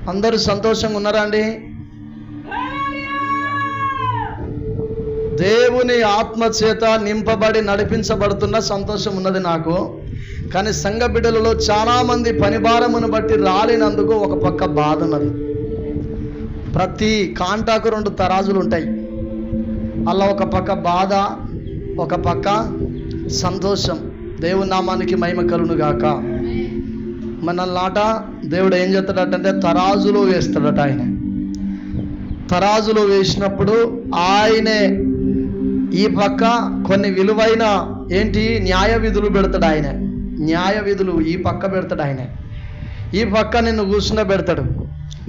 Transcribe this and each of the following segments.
అందరూ సంతోషంగా ఉన్నారా అండి? దేవుని ఆత్మ చేత నింపబడి నడిపించబడుతున్న సంతోషం ఉన్నది నాకు. కానీ సంఘ బిడ్డలలో చాలామంది పనిభారమును బట్టి రాలినందుకు ఒక పక్క బాధ ఉన్నది. ప్రతి కాంటాకు 2 తరాజులు ఉంటాయి. అలా ఒక పక్క బాధ, ఒక పక్క సంతోషం. దేవుని నామానికి మహిమ కలుగును గాక. మనల్నాట దేవుడు ఏం చేస్తాడటంటే తరాజులో వేస్తాడట. ఆయన తరాజులో వేసినప్పుడు ఆయనే ఈ పక్క కొన్ని విలువైన న్యాయ విధులు పెడతాడు. ఆయన న్యాయ విధులు ఈ పక్క పెడతాడు. ఆయన ఈ పక్క నిన్ను కూర్చున్న పెడతాడు,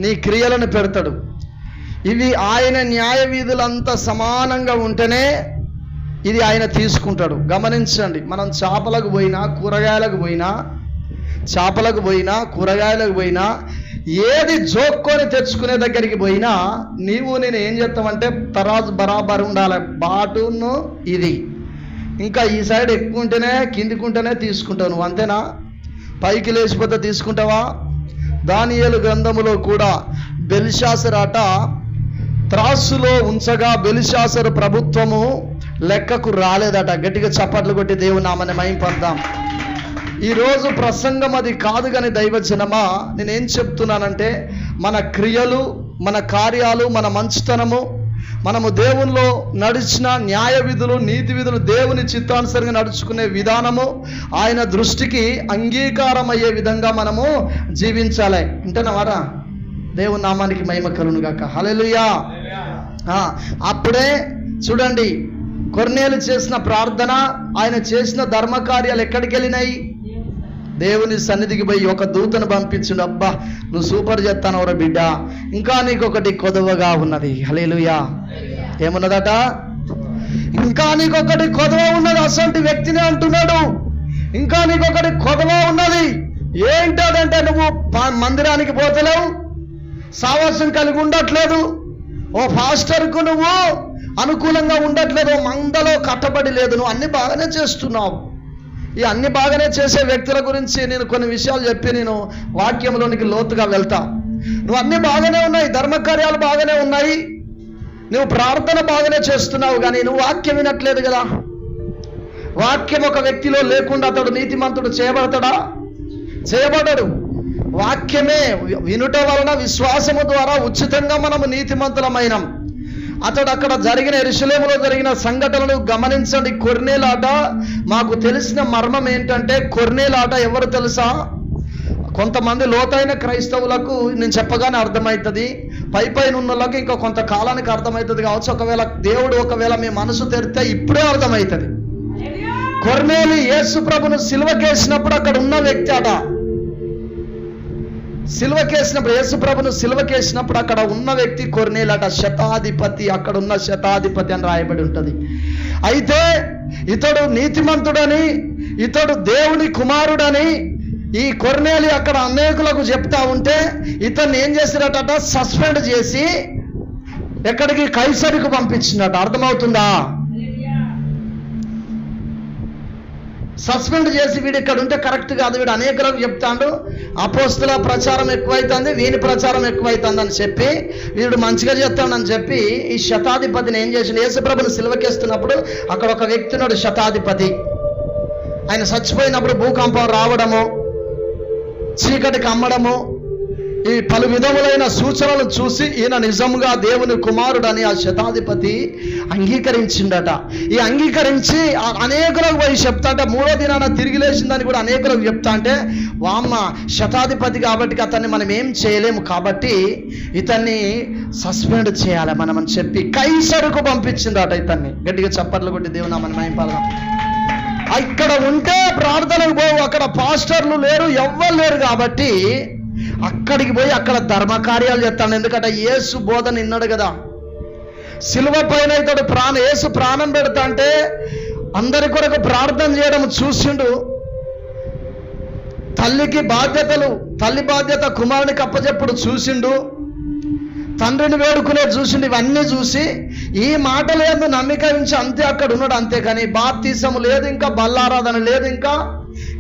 నీ క్రియలను పెడతాడు. ఇవి ఆయన న్యాయ విధులంతా సమానంగా ఉంటేనే ఇది ఆయన తీసుకుంటాడు. గమనించండి, మనం చేపలకు పోయినా కూరగాయలకు పోయినా ఏది జోక్కొని తెచ్చుకునే దగ్గరికి పోయినా నేను ఏం చేస్తామంటే తరాజు బరాబర్ ఉండాలి. బాటును ఇది ఇంకా ఈ సైడ్ ఎక్కువ ఉంటేనే కిందికి ఉంటేనే తీసుకుంటావు. నువ్వు అంతేనా? పైకి లేచిపోతే తీసుకుంటావా? దానియేలు గ్రంథములో కూడా బెల్షాసరాట త్రాసులో ఉంచగా బెల్షాసరు ప్రభుత్వము లెక్కకు రాలేదట. గట్టిగా చప్పట్లు కొట్టి దేవుని నామమున మహింపడదాం. ఈరోజు ప్రసంగం అది కాదు కానీ దైవజనమా, నేనేం చెప్తున్నానంటే మన క్రియలు, మన కార్యాలు, మన మంచితనము, మనము దేవునిలో నడిచిన న్యాయ విధులు, నీతి విధులు, దేవుని చిత్తానుసరంగా నడుచుకునే విధానము ఆయన దృష్టికి అంగీకారం అయ్యే విధంగా మనము జీవించాలి. వింటున్నావారా? దేవుని నామానికి మహిమ కలుగును గాక. హల్లెలూయా. అప్పుడే చూడండి, కొర్నేలు చేసిన ప్రార్థన, ఆయన చేసిన ధర్మ కార్యాలు ఎక్కడికి వెళ్ళినాయి? దేవుని సన్నిధికి పోయి ఒక దూతను పంపించుండు. అబ్బా నువ్వు సూపర్ చేస్తానవరా బిడ్డ, ఇంకా నీకొకటి కొదవగా ఉన్నది. హల్లెలూయా. ఏమున్నదట? ఇంకా నీకొకటి కొదవ ఉన్నది. అసలు వ్యక్తిని అంటున్నాడు, ఇంకా నీకొకటి కొదవ ఉన్నది. ఏంటదంటే నువ్వు మందిరానికి పోతలేవు, సావాసం కలిగి ఉండట్లేదు, ఓ పాస్టర్కు నువ్వు అనుకూలంగా ఉండట్లేదు, మందలో కట్టబడి లేదు, నువ్వు అన్ని బాగానే చేస్తున్నావు. ఈ అన్ని బాగానే చేసే వ్యక్తుల గురించి నేను కొన్ని విషయాలు చెప్పి నేను వాక్యంలోనికి లోతుగా వెళ్తా. నువ్వు అన్ని బాగానే ఉన్నాయి, ధర్మకార్యాలు బాగానే ఉన్నాయి, నువ్వు ప్రార్థన బాగానే చేస్తున్నావు, కానీ నువ్వు వాక్యం వినట్లేదు కదా. వాక్యం ఒక వ్యక్తిలో లేకుండా అతడు నీతిమంతుడు చేయబడతాడా? చేయబడడు. వాక్యమే వినుట వలన విశ్వాసము ద్వారా ఉచితంగా మనము నీతిమంతులమైనం. అతడు అక్కడ జరిగిన యెరూషలేములో జరిగిన సంఘటనలు గమనించండి. కొర్నేలాట మాకు తెలిసిన మర్మం ఏంటంటే, కొర్నేలాట ఎవరు తెలుసా? కొంతమంది లోతైన క్రైస్తవులకు నేను చెప్పగానే అర్థమవుతుంది, పైన ఉన్న వాళ్ళకి ఇంకా కొంత కాలానికి అర్థమవుతుంది కావచ్చు. ఒకవేళ మీ మనసు తెరిస్తే ఇప్పుడే అర్థమవుతుంది. కొర్నేలు యేసు ప్రభును సిలువకేసినప్పుడు అక్కడ ఉన్న వ్యక్తి అట. యేసు ప్రభును సిలువకేసినప్పుడు అక్కడ ఉన్న వ్యక్తి కొర్నేలట, శతాధిపతి. అక్కడ ఉన్న శతాధిపతి అని రాయబడి ఉంటుంది. అయితే ఇతడు నీతిమంతుడని, ఇతడు దేవుని కుమారుడని ఈ కొర్నేలి అక్కడ అనేకులకు చెప్తా ఉంటే ఇతన్ని ఏం చేసినట? సస్పెండ్ చేసి ఎక్కడికి? కైసరికి పంపించినట్టు. అర్థమవుతుందా? సస్పెండ్ చేసి వీడు ఇక్కడ ఉంటే కరెక్ట్ కాదు, వీడు అనేకులకు చెప్తాడు, అపోస్తుల ప్రచారం ఎక్కువైతుంది, వీని ప్రచారం ఎక్కువైతుంది అని చెప్పి, వీడు మంచిగా చేస్తాడని చెప్పి ఈ శతాధిపతిని ఏం చేసిండు? యేసుప్రభుని సిలువకేస్తున్నప్పుడు అక్కడ ఒక వ్యక్తి ఉన్నాడు, శతాధిపతి. ఆయన చచ్చిపోయినప్పుడు భూకంపం రావడము, చీకటికి అమ్మడము, ఈ పలు విధములైన సూచనలు చూసి ఈయన నిజంగా దేవుని కుమారుడని ఆ శతాధిపతి అంగీకరించిండట. ఈ అంగీకరించి అనేకులకు పోయి చెప్తా అంటే, 3వ దినాన తిరిగి లేచిందని కూడా అనేకులకు చెప్తా అంటే, వామ్మ శతాధిపతి కాబట్టి అతన్ని మనం ఏం చేయలేము, కాబట్టి ఇతన్ని సస్పెండ్ చేయాలి మనం అని చెప్పి కైసరుకు పంపించిందట ఇతన్ని. గట్టిగా చప్పట్లు కొట్టి దేవుని నామమున మహిమపడదాం. ఇక్కడ ఉంటే ప్రార్థనకు పోవు, అక్కడ పాస్టర్లు లేరు, ఎవ్వరు లేరు, కాబట్టి అక్కడికి పోయి అక్కడ ధర్మకార్యాలు చేస్తాను. ఎందుకంటే యేసు బోధన విన్నాడు కదా. సిలువ పైన ఇతడు యేసు ప్రాణం పెడతా అంటే అందరి కొరకు ప్రార్థన చేయడం చూసిండు. తల్లి బాధ్యత కుమారునికి అప్పచెప్పుడు చూసిండు, తండ్రిని వేడుకునే చూసిండు. ఇవన్నీ చూసి ఈ మాటలు ఏందో నమ్మిక ఉంచి అంతే అక్కడ ఉన్నాడు. అంతేకాని బాప్తిసము లేదు, ఇంకా బల్లారాధన లేదు, ఇంకా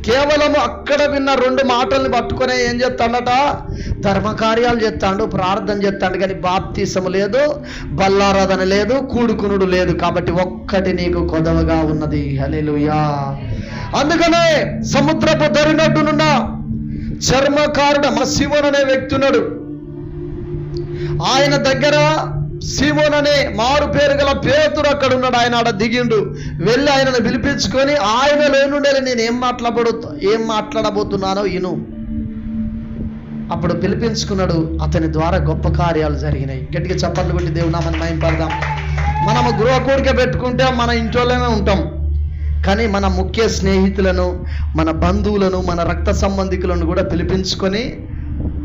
కేవలం అక్కడ విన్న 2 మాటల్ని పట్టుకునే ఏం చేస్తాడట, ధర్మకార్యాలు చేస్తాడు, ప్రార్థన చేస్తాడు, కానీ బాప్తిసము లేదు, బల్లారాధన లేదు, కూడుకునుడు లేదు. కాబట్టి ఒక్కటి నీకు కొదవగా ఉన్నది. హల్లెలూయా. అందుకనే సముద్రపు దరినట్టునున్న చర్మకారుడు మన సీమోన్ అనే వ్యక్తి ఉన్నాడు. ఆయన దగ్గర సీమోన్ అనే మారు పేరు గల పేతురు అక్కడ ఉన్నాడు. ఆయన ఆడ దిగిండు. వెళ్ళి ఆయనను పిలిపించుకొని ఆయన లేనుండే నేను ఏం మాట్లాడబోతున్నానో ఇను. అప్పుడు పిలిపించుకున్నాడు. అతని ద్వారా గొప్ప కార్యాలు జరిగినాయి. గట్టిగా చప్పట్లు కొట్టి దేవుని నామమున మహిమపడదాం. మనము గృహ కూడిక పెట్టుకుంటే మన ఇంట్లోనే ఉంటాం, కానీ మన ముఖ్య స్నేహితులను, మన బంధువులను, మన రక్త సంబంధికులను కూడా పిలిపించుకొని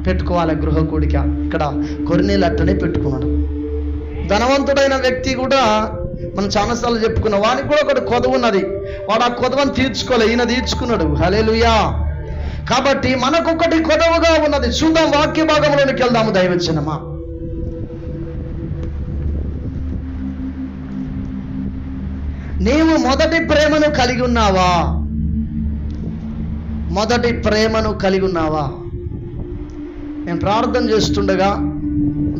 పెట్టుకోవాలి గృహ కూడిక. ఇక్కడ కొర్నేలు అట్టనే పెట్టుకున్నాడు. ధనవంతుడైన వ్యక్తి కూడా మనం చాలాసార్లు చెప్పుకున్నాం, వానికి కూడా ఒకటి కొదవ ఉన్నది. వాడు ఆ కొదవను తీర్చుకోలే, ఈయన తీర్చుకున్నాడు. హల్లెలూయా. కాబట్టి మనకొకటి కొదవగా ఉన్నది. చూద్దాం, వాక్య భాగంలోనికి వెళ్దాము దైవజనమా. నీవు మొదటి ప్రేమను కలిగి ఉన్నావా? మొదటి ప్రేమను కలిగి ఉన్నావా? నేను ప్రార్థన చేస్తుండగా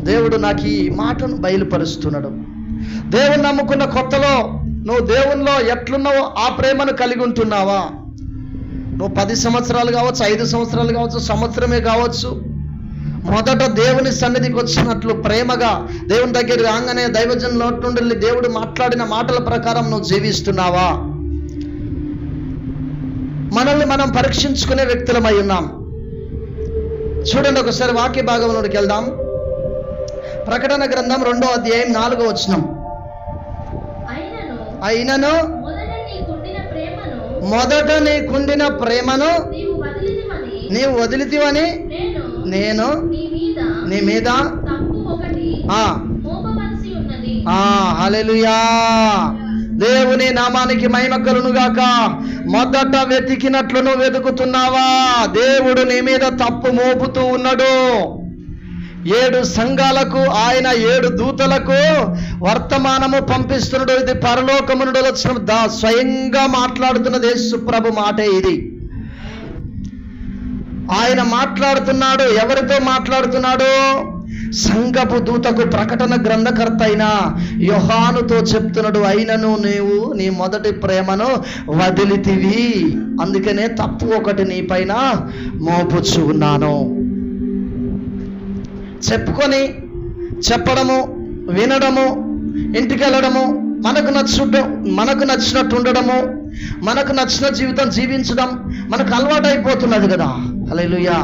దేవుడు నాకు ఈ మాటను బయలుపరుస్తున్నాడు. దేవుని నమ్ముకున్న కొత్తలో నువ్వు దేవునిలో ఎట్లున్నావో ఆ ప్రేమను కలిగి ఉంటున్నావా? నువ్వు 10 సంవత్సరాలు కావచ్చు, 5 సంవత్సరాలు కావచ్చు, సంవత్సరమే కావచ్చు, మొదట దేవుని సన్నిధికి వచ్చినట్లు ప్రేమగా దేవుని దగ్గర రాగానే దైవజనుల నోటి నుండి దేవుడు మాట్లాడిన మాటల ప్రకారం నువ్వు జీవిస్తున్నావా? మనల్ని మనం పరీక్షించుకునే వ్యక్తులమై ఉన్నాం. చూడండి, ఒకసారి వాక్య భాగంలోకి వెళ్దాం. ప్రకటన గ్రంథం 2వ అధ్యాయం 4వ వచనం. అయినను మొదట నీకుండిన ప్రేమను నీవు వదిలితివని నేను నీ మీద హల్లెలూయా. దేవుని నామానికి మహిమ కలుగును గాక. మొదట వెతికినట్లు నువ్వు వెతుకుతున్నావా? దేవుడు నీ మీద తప్పు మోపుతూ ఉన్నాడు. 7 సంఘాలకు ఆయన 7 దూతలకు వర్తమానము పంపిస్తున్నాడు. ఇది పరలోకము నుండి వచ్చిన స్వయంగా మాట్లాడుతున్నది యేసు ప్రభు మాటే ఇది. ఆయన మాట్లాడుతున్నాడు. ఎవరితో మాట్లాడుతున్నాడు? సంఘపు దూతకు ప్రకటన గ్రంథకర్త అయిన యోహానుతో చెప్తున్నాడు. అయినను నీవు నీ మొదటి ప్రేమను వదిలితివి, అందుకనే తప్పు ఒకటి నీ పైన మోపుచు ఉన్నాను. చెప్పుకొని చెప్పడము, వినడము, ఇంటికి వెళ్ళడము, మనకు నచ్చినట్టు ఉండడము, మనకు నచ్చిన జీవితం జీవించడం మనకు అలవాటు అయిపోతున్నది కదా. హల్లెలూయా.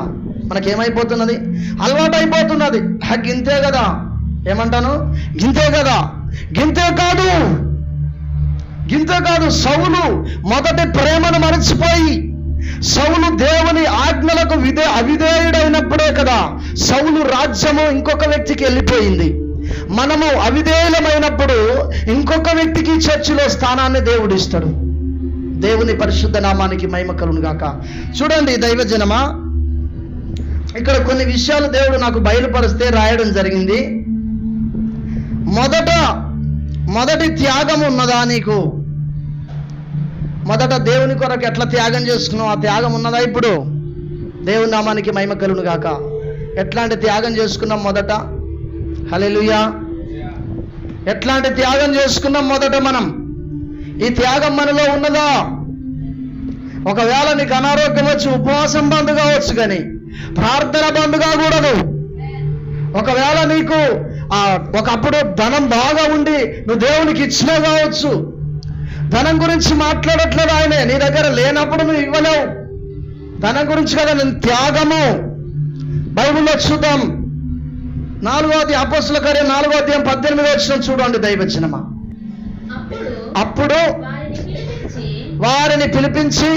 మనకేమైపోతున్నది? అలవాటు అయిపోతున్నది. గింతే కదా, ఏమంటాను, గింతే కదా. గింతే కాదు సౌలు మొదటి ప్రేమను మరచిపోయి, సౌలు దేవుని ఆజ్ఞలకు అవిధేయుడైనప్పుడే కదా సౌలు రాజ్యము ఇంకొక వ్యక్తికి వెళ్ళిపోయింది. మనము అవిధేయులమైనప్పుడు ఇంకొక వ్యక్తికి చర్చిలో స్థానాన్ని దేవుడు ఇస్తాడు. దేవుని పరిశుద్ధ నామానికి మహిమ కలుగును గాక. చూడండి దైవజనమా, ఇక్కడ కొన్ని విషయాలు దేవుడు నాకు బయలుపరిస్తే రాయడం జరిగింది. మొదటి త్యాగం ఉన్నదా నీకు? మొదట దేవుని కొరకు ఎట్లా త్యాగం చేసుకున్నావు? ఆ త్యాగం ఉన్నదా ఇప్పుడు? దేవుని నామానికి మహిమ కలుగును గాక. ఎట్లాంటి త్యాగం చేసుకున్నాం మొదట? హల్లెలూయా. ఎట్లాంటి త్యాగం చేసుకున్నాం మొదట మనం? ఈ త్యాగం మనలో ఉన్నదా? ఒకవేళ నీకు అనారోగ్యం వచ్చి ఉపవాసం బంద్ కావచ్చు, కానీ ప్రార్థన బంద్ కాకూడదు. ఒకవేళ నీకు ఒకప్పుడు ధనం బాగా ఉండి నువ్వు దేవునికి ఇచ్చినా కావచ్చు, ధనం గురించి మాట్లాడట్లేదు ఆయనే. నీ దగ్గర లేనప్పుడు నువ్వు ఇవ్వలేవు. ధనం గురించి కదా నేను త్యాగము. బైబిల్లో చూద్దాం, 4వ అపోస్తలుల కార్యం 4వ అధ్యాయం 18వ వచనం చూడండి దైవజనమా. అప్పుడు వారిని పిలిపించి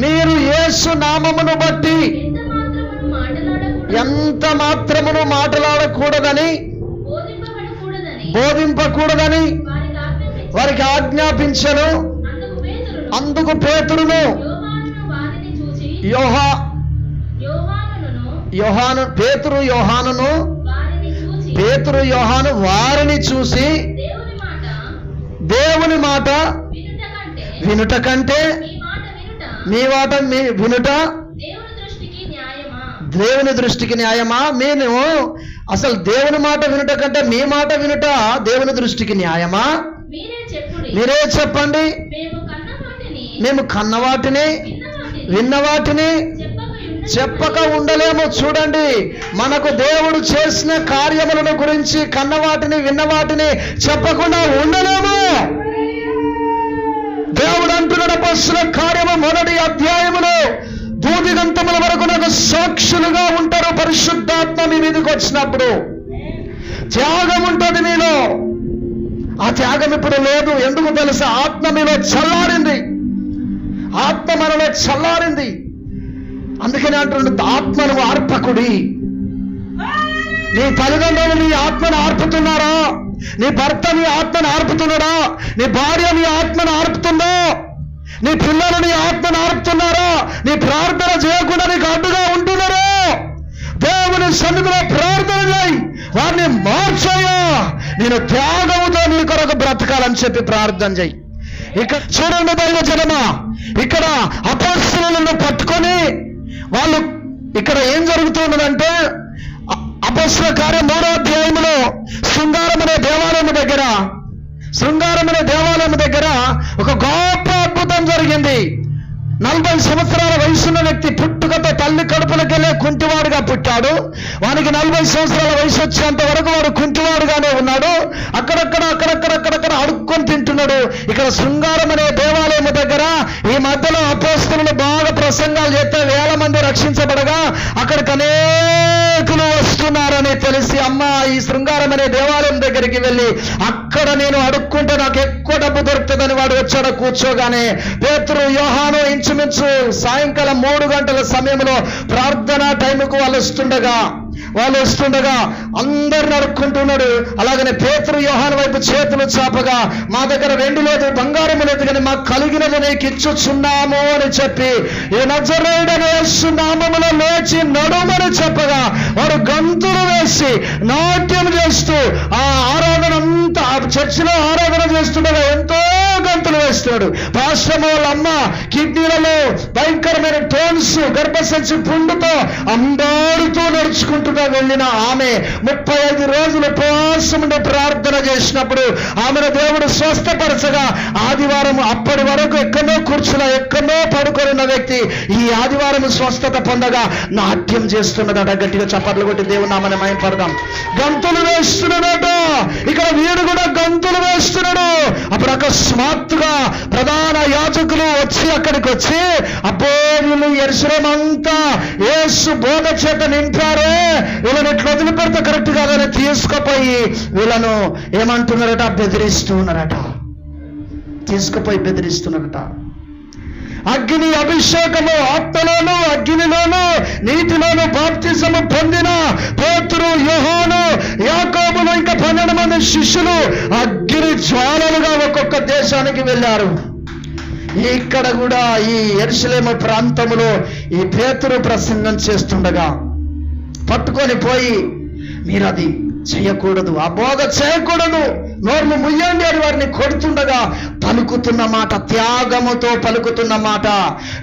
మీరు యేసు నామమును బట్టి ఎంత మాత్రమును మాట్లాడకూడదని బోధింపకూడదని వారికి ఆజ్ఞాపించను. అందుకు పేతురును పేతురు యోహాను వారిని చూసి దేవుని మాట వినుట కంటే మీ మాట మీ వినుట దేవుని దృష్టికి న్యాయమా? నేను అసలు దేవుని మాట వినుట కంటే మీ మాట వినుట దేవుని దృష్టికి న్యాయమా? మీరే చెప్పండి. మేము కన్నవాటిని విన్నవాటిని చెప్పక ఉండలేము. చూడండి, మనకు దేవుడు చేసిన కార్యములను గురించి కన్నవాటిని విన్నవాటిని చెప్పకుండా ఉండలేము. దేవుడు అంటున్నాడు అపొస్తలుల కార్యము 1వ అధ్యాయములో, భూదిగంతముల వరకు నాకు సాక్షులుగా ఉంటారు పరిశుద్ధాత్మ మీ మీదకి వచ్చినప్పుడు. త్యాగం ఉంటుంది మీలో. ఆ త్యాగం ఇప్పుడు లేదు. ఎందుకు తెలుసా? ఆత్మ మీలో చల్లారింది. ఆత్మ మనలో చల్లారింది. అందుకని అంటున్నాడు, ఆత్మను ఆర్పకుడి. నీ తల్లిదండ్రులు నీ ఆత్మను ఆర్పుతున్నారా? నీ భర్త నీ ఆత్మను ఆర్పుతున్నాడా? నీ భార్య నీ ఆత్మను ఆర్పుతుందా? నీ పిల్లలు నీ ఆత్మను ఆర్పుతున్నారా? నీ ప్రార్థన చేయకుండా నీకు అడ్డుగా ఉంటున్నారా? దేవుని సన్నిధిలో ప్రార్థన చేయి, వారిని మార్చయ్యా, నేను త్యాగముతో నీ కొరకు బ్రతకాలని చెప్పి ప్రార్థన చేయి. ఇక్కడ చూడండి దైవ జనమా, ఇక్కడ అపొస్తలులను పట్టుకొని వాళ్ళు, ఇక్కడ ఏం జరుగుతున్నదంటే అపొస్తలుల కార్యం 3వ అధ్యాయంలో శృంగారం అనే దేవాలయం దగ్గర ఒక గొప్ప అద్భుతం జరిగింది. 40 సంవత్సరాల వయసున్న వ్యక్తి పుట్టుకతో తల్లి కడుపులకు వెళ్ళే కుంటివాడుగా పుట్టాడు. వానికి 40 సంవత్సరాల వయసు వచ్చేంత వరకు వాడు కుంటివాడుగానే ఉన్నాడు. అక్కడక్కడ అడుక్కొని తింటున్నాడు. ఇక్కడ శృంగారం అనే దేవాలయం దగ్గర ఈ మధ్యలో అపొస్తలులు బాగా ప్రసంగాలు చేస్తే 1000 మంది రక్షించబడగా అక్కడికి అనేకులు వస్తున్నారని తెలిసి, అమ్మ ఈ శృంగారం అనే దేవాలయం దగ్గరికి వెళ్ళి అక్కడ నేను అడుక్కుంటే నాకు ఎక్కువ డబ్బు దొరుకుతుందని వాడు వచ్చాడు. కూర్చోగానే పేతురు, యోహాను ఇంచుమించు సాయంకాలం 3 గంటల సమయంలో ప్రార్థనా టైంకు వాళ్ళు వస్తుండగా అందరిని అడుక్కుంటున్నాడు. అలాగనే పేతురు యోహాను వైపు చేతులు చాపగా, మా దగ్గర వెండి లేదు బంగారం లేదు కానీ మాకు కలిగినది నీకు ఇచ్చుచున్నాము అని చెప్పి, ఈ నజరేయుడైన యేసు నామములో లేచి నడుమని చెప్పగా వారు గంతులు వేసి నాట్యం చేస్తూ ఆ ఆరాధన అంతా చర్చిలో ఆరాధన చేస్తుండగా ఎంతో గంతులు వేస్తున్నాడు. పాశ్రమ వాళ్ళ అమ్మ కిడ్నీలలో భయంకరమైన టోన్స్, గర్భసంచి పుండుతో అంబాడుతూ నడుచుకుంటున్నా వెళ్ళిన ఆమె 35 రోజులు ఉపవాసం ఉండి ప్రార్థన చేసినప్పుడు ఆమెను దేవుడు స్వస్థపరచగా, ఆదివారం అప్పటి వరకు ఎక్కడో ఎక్కడో పడుకొని ఉన్న వ్యక్తి ఈ ఆదివారం స్వస్థత పొందగా నాట్యం చేస్తున్నదట. గట్టిగా చప్పట్లు కొట్టి దేవుని నామమున మహిమపడదాం. గంతులు వేస్తున్నాడట. ఇక్కడ వీడు కూడా గంతులు వేస్తున్నాడు. అప్పుడు అకస్మాత్తుగా ప్రధాన యాజకులు అక్కడికి వచ్చి, అబ్బో వీళ్ళు యెరూషలేము అంతా యేసు బోధ చేత నింపారే, వీళ్ళని ఇట్లా వదిలిపెడితే కరెక్ట్ కాదని తీసుకుపోయి వీళ్ళను ఏమంటున్నారట? బెదిరిస్తున్నారట. అగ్ని అభిషేకము, ఆత్మలోను అగ్నిలోను నీటిలోను బాప్తిసము పొందిన పేతురు, యోహాను, యాకోబులు ఇంకా 12 మంది శిష్యులు అగ్ని జ్వాలలుగా ఒక్కొక్క దేశానికి వెళ్ళారు. ఇక్కడ కూడా ఈ యెరూషలేము ప్రాంతములో ఈ పేతురు ప్రసంగం చేస్తుండగా పట్టుకొని పోయి, మీరు అది చేయకూడదు, ఆ బోధ చేయకూడదు, నోర్లు ముయ్యండి అని వారిని కొడుతుండగా పలుకుతున్న మాట, త్యాగముతో పలుకుతున్న మాట.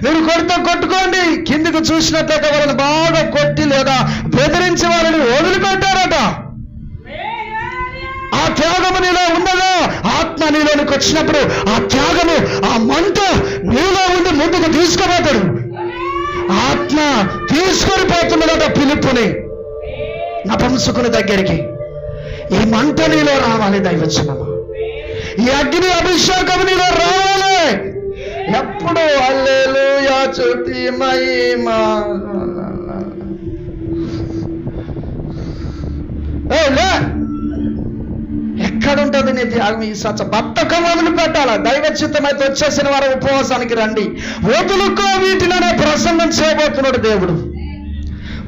మీరు కొట్టుకోండి, కిందికి చూసినట్లయితే వాళ్ళని బాగా కొట్టి లేదా బెదిరించి వారిని వదిలిపెట్టారట. ఆ త్యాగము నీలో ఉండగా ఆత్మ నీలోనికి వచ్చినప్పుడు ఆ త్యాగము, ఆ మంట నీలో ఉండి ముందుకు తీసుకుపోతాడు. ఆత్మ తీసుకొని పోతున్నదట పిలుపుని, నపుంసకుని దగ్గరికి. ఈ మంట నీలో రావాలి దైవజనమా, ఈ అగ్ని అభిషేకం నీలో రావాలి. ఎప్పుడు హల్లెలూయా స్తుతి మహిమ. ఎక్కడుంటుంది నీ త్యాగం? ఈ బద్ధకం వదిలిపెట్టాల. దైవచిత్తమైతే వచ్చేసిన వారు ఉపవాసానికి రండి. వదులుకో వీటిలోనే ప్రసంగం చేయబోతున్నాడు దేవుడు.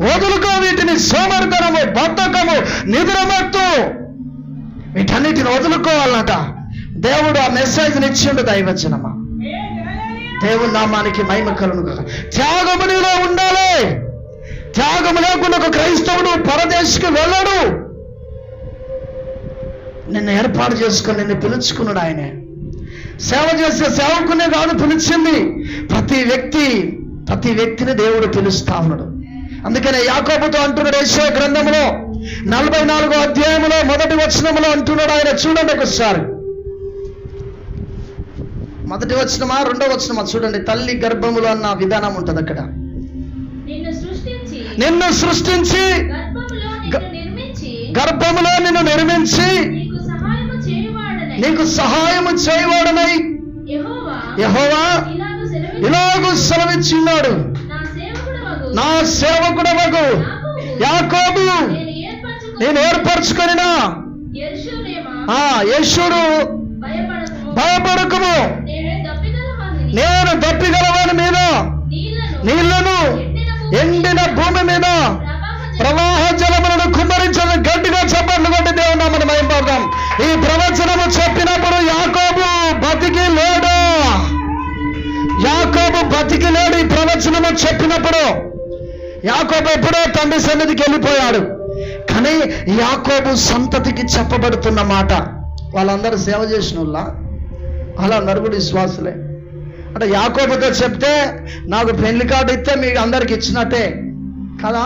వదులుకో వీటిని, సోమరితనము, బద్ధకము, నిద్రమత్తు, వీటన్నిటిని వదులుకోవాలన్నట. దేవుడు ఆ మెసేజ్ని ఇచ్చిండు దైవజనమా. దేవుని నామానికి మహిమ కలుగును. త్యాగము నీలో ఉండాలి. త్యాగము లేకుండా ఒక క్రైస్తవుడు పరదేశికి వెళ్ళడు. నిన్ను ఏర్పాటు చేసుకొని నిన్ను పిలుచుకున్నాడు ఆయనే. సేవ చేసే సేవకునే కాదు పిలిచింది, ప్రతి వ్యక్తిని దేవుడు పిలుస్తా ఉన్నాడు. అందుకనే యాకోబుతో అంటున్నాడు యెషయా గ్రంథంలో 44వ అధ్యాయంలో 1వ వచనంలో అంటున్నాడు ఆయన. చూడండి ఒకసారి, 1వ వచనమా 2వ వచనమా చూడండి. తల్లి గర్భములో అన్న విధానం ఉంటుంది అక్కడ. నిన్ను సృష్టించి గర్భములో నిన్ను నిర్మించి నీకు సహాయము చేయవాడనై యెహోవా ఇలాగూ సెలవిచ్చిన్నాడు, నా సేవకుడవగు యాకోబు నేను ఏర్పరచుకొనిన యెషూరు భయపడకుము, నేను దప్పిగలవాని మీద నీళ్లను ఎండిన భూమి మీద ప్రవాహ జలములను కుమ్మరించని గట్టిగా చప్పట్లు కొట్టి దేవుని నామమున మహిమపడదాం. ఈ ప్రవచనము చెప్పినప్పుడు యాకోబు బతికి లేడు. ఈ ప్రవచనము చెప్పినప్పుడు యాకోబు ఎప్పుడో తండ్రి సన్నిధికి వెళ్ళిపోయాడు. కానీ యాకోబు సంతతికి చెప్పబడుతున్న మాట, వాళ్ళందరూ సేవ చేసిన వాళ్ళందరూ కూడా విశ్వాసులే. అంటే యాకోబుతో చెప్తే నాకు పెళ్లి కార్డు ఇస్తే మీకు అందరికి ఇచ్చినట్టే కదా.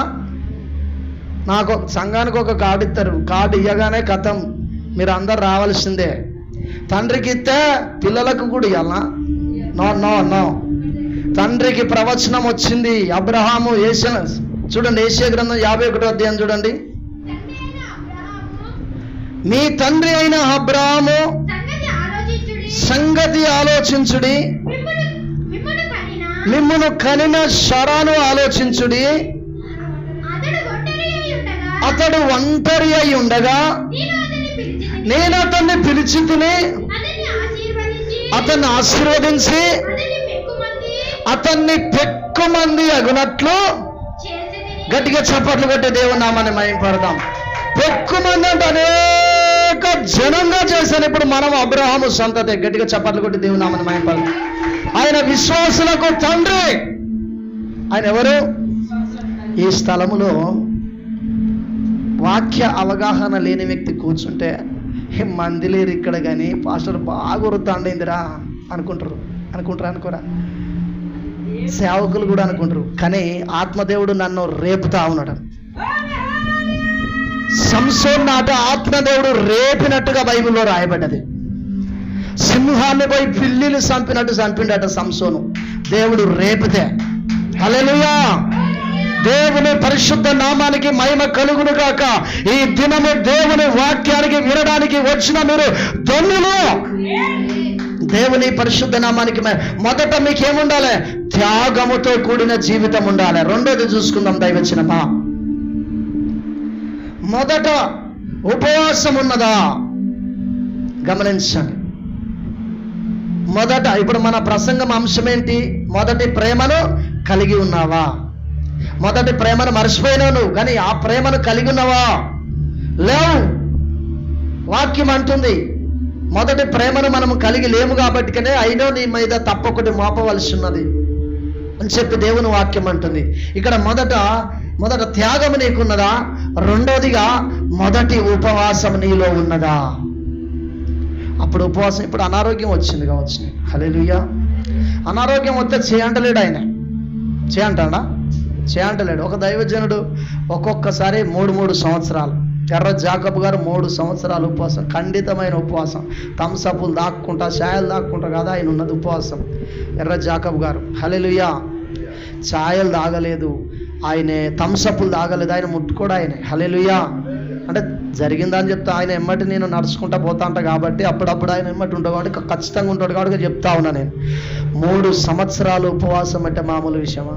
నాకు సంఘానికి ఒక కార్డు ఇస్తారు, కార్డు ఇవ్వగానే కథం మీరు అందరు రావాల్సిందే. తండ్రికి ఇస్తే పిల్లలకు కూడా ఇవ్వాలా? No no no. తండ్రికి ప్రవచనం వచ్చింది. అబ్రహాము చూడండి, యెషయా గ్రంథం 51వ అధ్యాయం చూడండి. మీ తండ్రి అయిన అబ్రహాము సంగతి ఆలోచించుడి, మిమ్మును కనిన షరాను ఆలోచించుడి. అతడు ఒంటరి అయి ఉండగా నేను అతన్ని పిలిచి తిని అతన్ని ఆశీర్వదించి అతన్ని పెక్కుమంది అగునట్లు. గట్టిగా చప్పట్లు కొట్టే దేవుని నామాన్ని మహిమపడదాం. పెక్కుమంది అంటే అనేక జనంగా చేశాను. ఇప్పుడు మనం అబ్రహాము సంతతి. గట్టిగా చప్పట్లు కొట్టి దేవుని నామాన్ని మహిమపడదాం. ఆయన విశ్వాసులకు తండ్రి. ఆయన ఎవరు? ఈ స్థలములో వాక్య అవగాహన లేని వ్యక్తి కూర్చుంటే మంది లేరు ఇక్కడ, కానీ పాస్టర్ బాగా వృత్తాండైందిరా అనుకోరా? సేవకులు కూడా అనుకుంటారు. కానీ ఆత్మదేవుడు నన్ను రేపుతా ఉన్నాడు. సంసోన్ నాట ఆత్మదేవుడు రేపినట్టుగా బైబిల్లో రాయబడ్డది. సింహాన్ని పోయి పిల్లిని చంపినట్టు చంపిండట సంసోను, దేవుడు రేపితే. హల్లెలూయా! దేవుని పరిశుద్ధ నామానికి మహిమ కలుగును గాక. ఈ దినము దేవుని వాక్యానికి వినడానికి వచ్చిన మీరు ధన్యులు. దేవుని పరిశుద్ధ నామానికి మొదట మీకేముండాలి? త్యాగముతో కూడిన జీవితం ఉండాలి. రెండోది చూసుకుందాం దైవచనమా. మొదట ఉపవాసం ఉన్నదా? గమనించండి. మొదట ఇప్పుడు మన ప్రసంగం అంశం ఏంటి? మొదటి ప్రేమను కలిగి ఉన్నావా? మొదటి ప్రేమను మర్చిపోయినావు నువ్వు, కానీ ఆ ప్రేమను కలిగి ఉన్నావా? లేవు. వాక్యం అంటుంది మొదటి ప్రేమను మనము కలిగి లేము కాబట్టికనే అయినో నీ మీద తప్పొకటి మోపవలసి ఉన్నది అని చెప్పి దేవుని వాక్యం అంటుంది. ఇక్కడ మొదట త్యాగం నీకున్నదా? రెండోదిగా మొదటి ఉపవాసం నీలో ఉన్నదా? అప్పుడు ఉపవాసం. ఇప్పుడు అనారోగ్యం వచ్చింది కావచ్చు. హల్లెలూయా! అనారోగ్యం వస్తే చేయంటలేడు ఆయన. చేయంటలేడు. ఒక దైవజనుడు ఒక్కొక్కసారి 3 సంవత్సరాలు, ఎర్ర జాకబ్ గారు 3 సంవత్సరాలు ఉపవాసం, ఖండితమైన ఉపవాసం. థమ్సప్లు దాక్కుంటా, ఛాయలు దాక్కుంటా కదా ఆయన ఉన్నది ఉపవాసం. ఎర్ర జాకబ్ గారు. హల్లెలూయా! ఛాయలు తాగలేదు ఆయన, థమ్సప్లు తాగలేదు ఆయన, ముట్టుకోడు ఆయన. హల్లెలూయా! అంటే జరిగిందని చెప్తా. ఆయన ఎమ్మటి నేను నడుచుకుంటా పోతా అంట కాబట్టి అప్పుడప్పుడు ఆయన ఎమ్మటి ఉంటాడు కాబట్టి ఖచ్చితంగా ఉంటాడు కాబట్టి చెప్తా ఉన్నా నేను. 3 సంవత్సరాలు ఉపవాసం అంటే మామూలు విషయమా?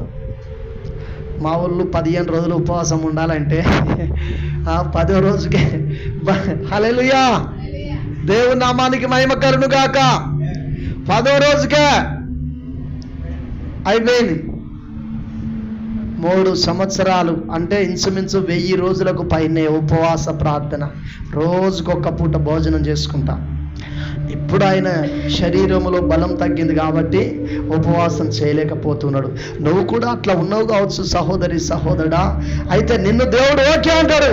మా ఊళ్ళు 15 రోజులు ఉపవాసం ఉండాలంటే 10వ రోజుకే. హల్లెలూయా! దేవుని నామానికి మహిమ కలుగును గాక. 10వ రోజుకే అయిపోయింది. 3 సంవత్సరాలు అంటే ఇంచుమించు 1000 రోజులకు పైనే ఉపవాస ప్రార్థన. రోజుకొక పూట భోజనం చేసుకుంటా. ఇప్పుడు ఆయన శరీరంలో బలం తగ్గింది కాబట్టి ఉపవాసం చేయలేకపోతున్నాడు. నువ్వు కూడా అట్లా ఉన్నావు కావచ్చు సహోదరి, సహోదరుడా. అయితే నిన్ను దేవుడు ఓకే అంటాడు.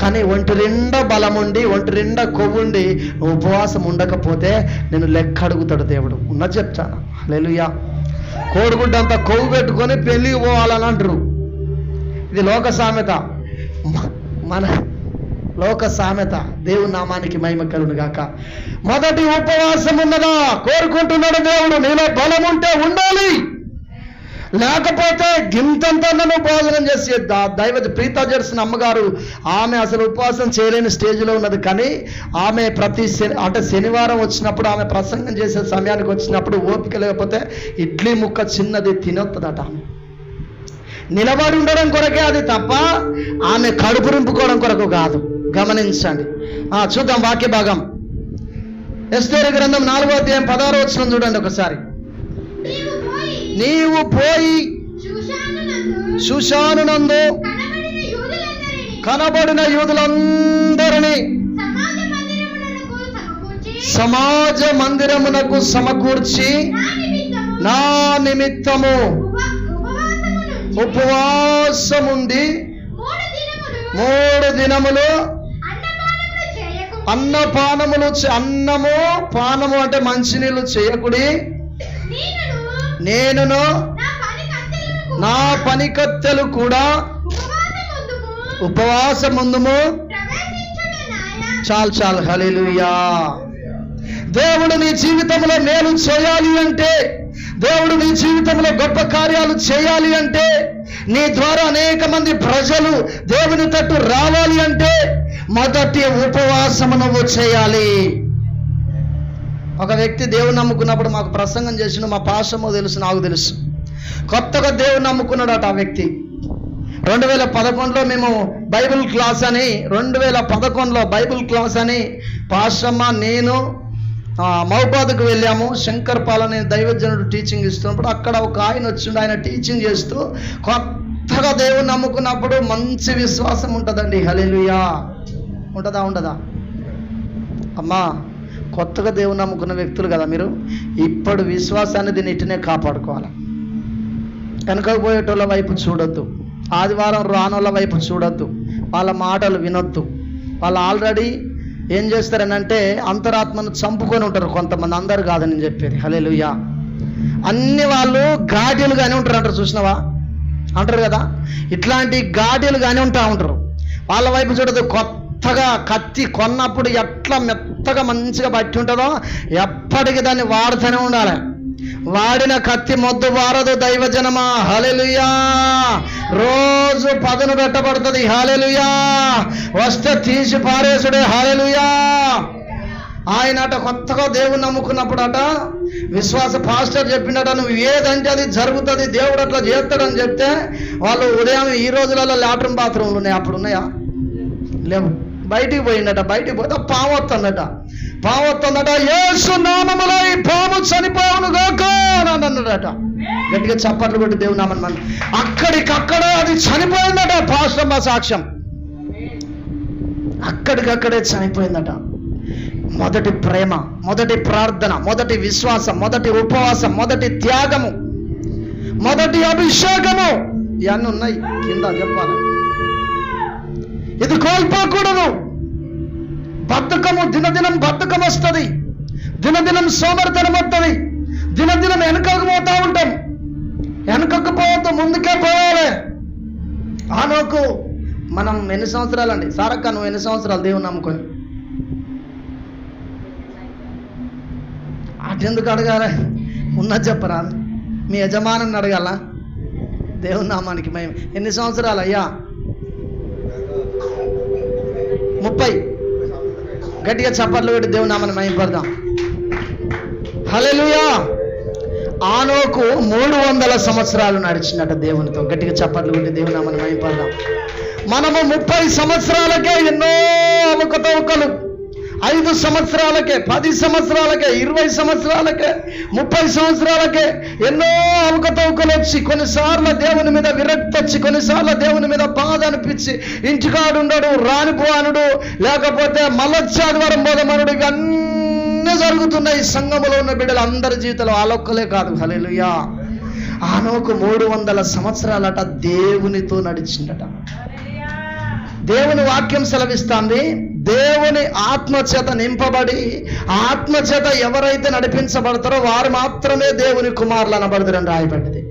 కానీ ఒంటి నిండా బలం ఉండి ఒంటి నిండా కొవ్వుండి ఉపవాసం ఉండకపోతే నేను లెక్క అడుగుతాడు దేవుడు. ఉన్నది చెప్తాను. హల్లెలూయా. కోడిగుడ్డంతా కొవ్వు పెట్టుకొని పెళ్ళికి పోవాలని అంటారు. ఇది లోక సామెత, మన లోక సామెత. దేవుని నామానికి మహిమ కలుగును గాక. మొదటి ఉపవాసం ఉన్నదా కోరుకుంటున్నాడు దేవుడు. నీలో బలం ఉంటే ఉండాలి, లేకపోతే గింతంతా నన్ను భోజనం చేసి దైవ ప్రీతా జడ్సన్ అమ్మగారు, ఆమె అసలు ఉపవాసం చేయలేని స్టేజ్లో ఉన్నది. కానీ ఆమె ప్రతి శనివారం వచ్చినప్పుడు, ఆమె ప్రసంగం చేసే సమయానికి వచ్చినప్పుడు ఓపిక లేకపోతే ఇడ్లీ ముక్క చిన్నది తినొస్తుందట. నిలబడి ఉండడం కొరకే అది తప్ప ఆమె కడుపు రింపుకోవడం కొరకు కాదు. గమనించండి. చూద్దాం వాక్య భాగం. ఎస్తేరు గ్రంథం 4వ అధ్యాయం 16వ వచనం చూడండి ఒకసారి. నీవు పోయి షూషానునందు కనబడిన యూదులందరినీ సమాజ మందిరమునకు సమకూర్చి నా నిమిత్తము ఉపవాసముండి 3 దినములు అన్నము పానము అంటే మంచినీళ్ళు చేయకుడి. నేనును నా పనికత్తెలు కూడా ఉపవాసముందుము. చాలు. హల్లెలూయా. దేవుడు నీ జీవితంలో మేలు చేయాలి అంటే, దేవుడు నీ జీవితంలో గొప్ప కార్యాలు చేయాలి అంటే, నీ ద్వారా అనేక మంది ప్రజలు దేవుని తట్టు రావాలి అంటే మొదటి ఉపవాసము నువ్వు చేయాలి. ఒక వ్యక్తి దేవుని నమ్ముకున్నప్పుడు మాకు ప్రసంగం చేసిన మా పాస్టర్మో తెలుసు, నాకు తెలుసు. కొత్తగా దేవుని నమ్ముకున్నాడట ఆ వ్యక్తి. 2011లో మేము బైబిల్ క్లాస్ అని 2011లో బైబిల్ క్లాస్ అని పాస్టర్మ నేను మహబాద్కు వెళ్ళాము. శంకర్ పాలని దైవజనుడు టీచింగ్ ఇస్తున్నప్పుడు అక్కడ ఒక ఆయన వచ్చిండు. ఆయన టీచింగ్ చేస్తూ కొత్తగా దేవుని నమ్ముకున్నప్పుడు మంచి విశ్వాసం ఉంటుందండి. హల్లెలూయా. ఉండదా? అమ్మా, కొత్తగా దేవుని నమ్ముకున్న వ్యక్తులు కదా మీరు, ఇప్పుడు విశ్వాసాన్ని దీన్ని ఇటునే కాపాడుకోవాలి. వెనకకు పోయేటోళ్ళ వైపు చూడొద్దు, ఆదివారం రానోళ్ళ వైపు చూడొద్దు, వాళ్ళ మాటలు వినొద్దు. వాళ్ళు ఆల్రెడీ ఏం చేస్తారనంటే అంతరాత్మను చంపుకొని ఉంటారు కొంతమంది, అందరు కాదని నేను చెప్పేది. హల్లెలూయా. అన్ని వాళ్ళు గాడిలుగానే ఉంటారు అంటారు, చూసినావా అంటారు కదా, ఇట్లాంటి గాడిలుగానే ఉంటారు. వాళ్ళ వైపు చూడదు. కొత్తగా కత్తి కొన్నప్పుడు ఎట్లా మెత్తగా మంచిగా పట్టి ఉంటుందో ఎప్పటికీ దాన్ని వాడుతూనే ఉండాలి. వాడిన కత్తి మొద్దు వారదు దైవజనమా. హల్లెలూయా. రోజు పదును పెట్టబడుతుంది. హల్లెలూయా. వస్తే తీసి పారేసుడే. హల్లెలూయా. ఆయనట కొత్తగా దేవుని నమ్ముకున్నప్పుడట విశ్వాస పాస్టర్ చెప్పిండట, నువ్వు ఏదంటే అది జరుగుతుంది, దేవుడు అట్లా చేస్తాడని చెప్తే వాళ్ళు ఉదయం ఈ రోజులలో లాట్రిన్ బాత్రూమ్లు ఉన్నాయి, అప్పుడు ఉన్నాయా లేవు. బయటికి పోయిందట. బయటికి పోతే పాము వస్తుందట. యేసు నామములో ఈ పాము చనిపోవును గాక అని అన్నాడట. గట్టిగా చప్పట్లు కొట్టి దేవుని నామం. అక్కడికక్కడే అది చనిపోయిందట. పాస్టమ్మ సాక్ష్యం. అక్కడికక్కడే చనిపోయిందట. మొదటి ప్రేమ, మొదటి ప్రార్థన, మొదటి విశ్వాసం, మొదటి ఉపవాసం, మొదటి త్యాగము, మొదటి అభిషేకము ఇవన్నీ ఉన్నాయి కింద చెప్పాలి. ఇది కోల్పోకూడదు. బద్ధకము, దినదినం బద్ధకం వస్తుంది, దినదినం సోమరితనం వస్తుంది, దినదినం వెనుకకు పోతా ఉంటాం. వెనుకకు పోవద్దు, ముందుకే పోవాలి. ఆనోకు మనం ఎన్ని సంవత్సరాలండి సారక్క, నువ్వు ఎన్ని సంవత్సరాలు దేవుని నమ్ముకొని? అటెందుకు అడగాలి? ఉన్నది చెప్పరా? మీ యజమాని అడగాల? దేవుని నామానికి మేము ఎన్ని సంవత్సరాలు అయ్యా? 30. గట్టిగా చప్పట్లు పెట్టి దేవుని నామాన్ని మహిమపడదాం. హల్లెలూయా. ఆనోకు 300 సంవత్సరాలు నడిచినట్టు దేవునితో. గట్టిగా చప్పట్లు పెట్టి దేవుని నామాన్ని మహిమపడదాం. మనము 30 సంవత్సరాలకే ఎన్నో అవకతవకలు, 5 సంవత్సరాలకే, 10 సంవత్సరాలకే, 20 సంవత్సరాలకే, 30 సంవత్సరాలకే ఎన్నో అవకతవకలు వచ్చి, కొన్నిసార్లు దేవుని మీద విరక్తి వచ్చి, కొన్నిసార్లు దేవుని మీద బాధ అనిపించి ఇంటికాడుండడు, రానిపోనుడు, లేకపోతే మల్లొచ్చాదివారం బోధమనుడు, ఇవన్నీ జరుగుతున్నాయి సంఘములో ఉన్న బిడ్డలు అందరి జీవితంలో. ఆలోకలే కాదు. హల్లెలూయా. ఆనోకు 300 సంవత్సరాలట దేవునితో నడిచిందట. దేవుని వాక్యం సెలవిస్తుంది, దేవుని ఆత్మచేత నింపబడి ఆత్మచేత ఎవరైతే నడిపించబడతారో వారు మాత్రమే దేవుని కుమారులు అనబడతారని రాయబడ్డది.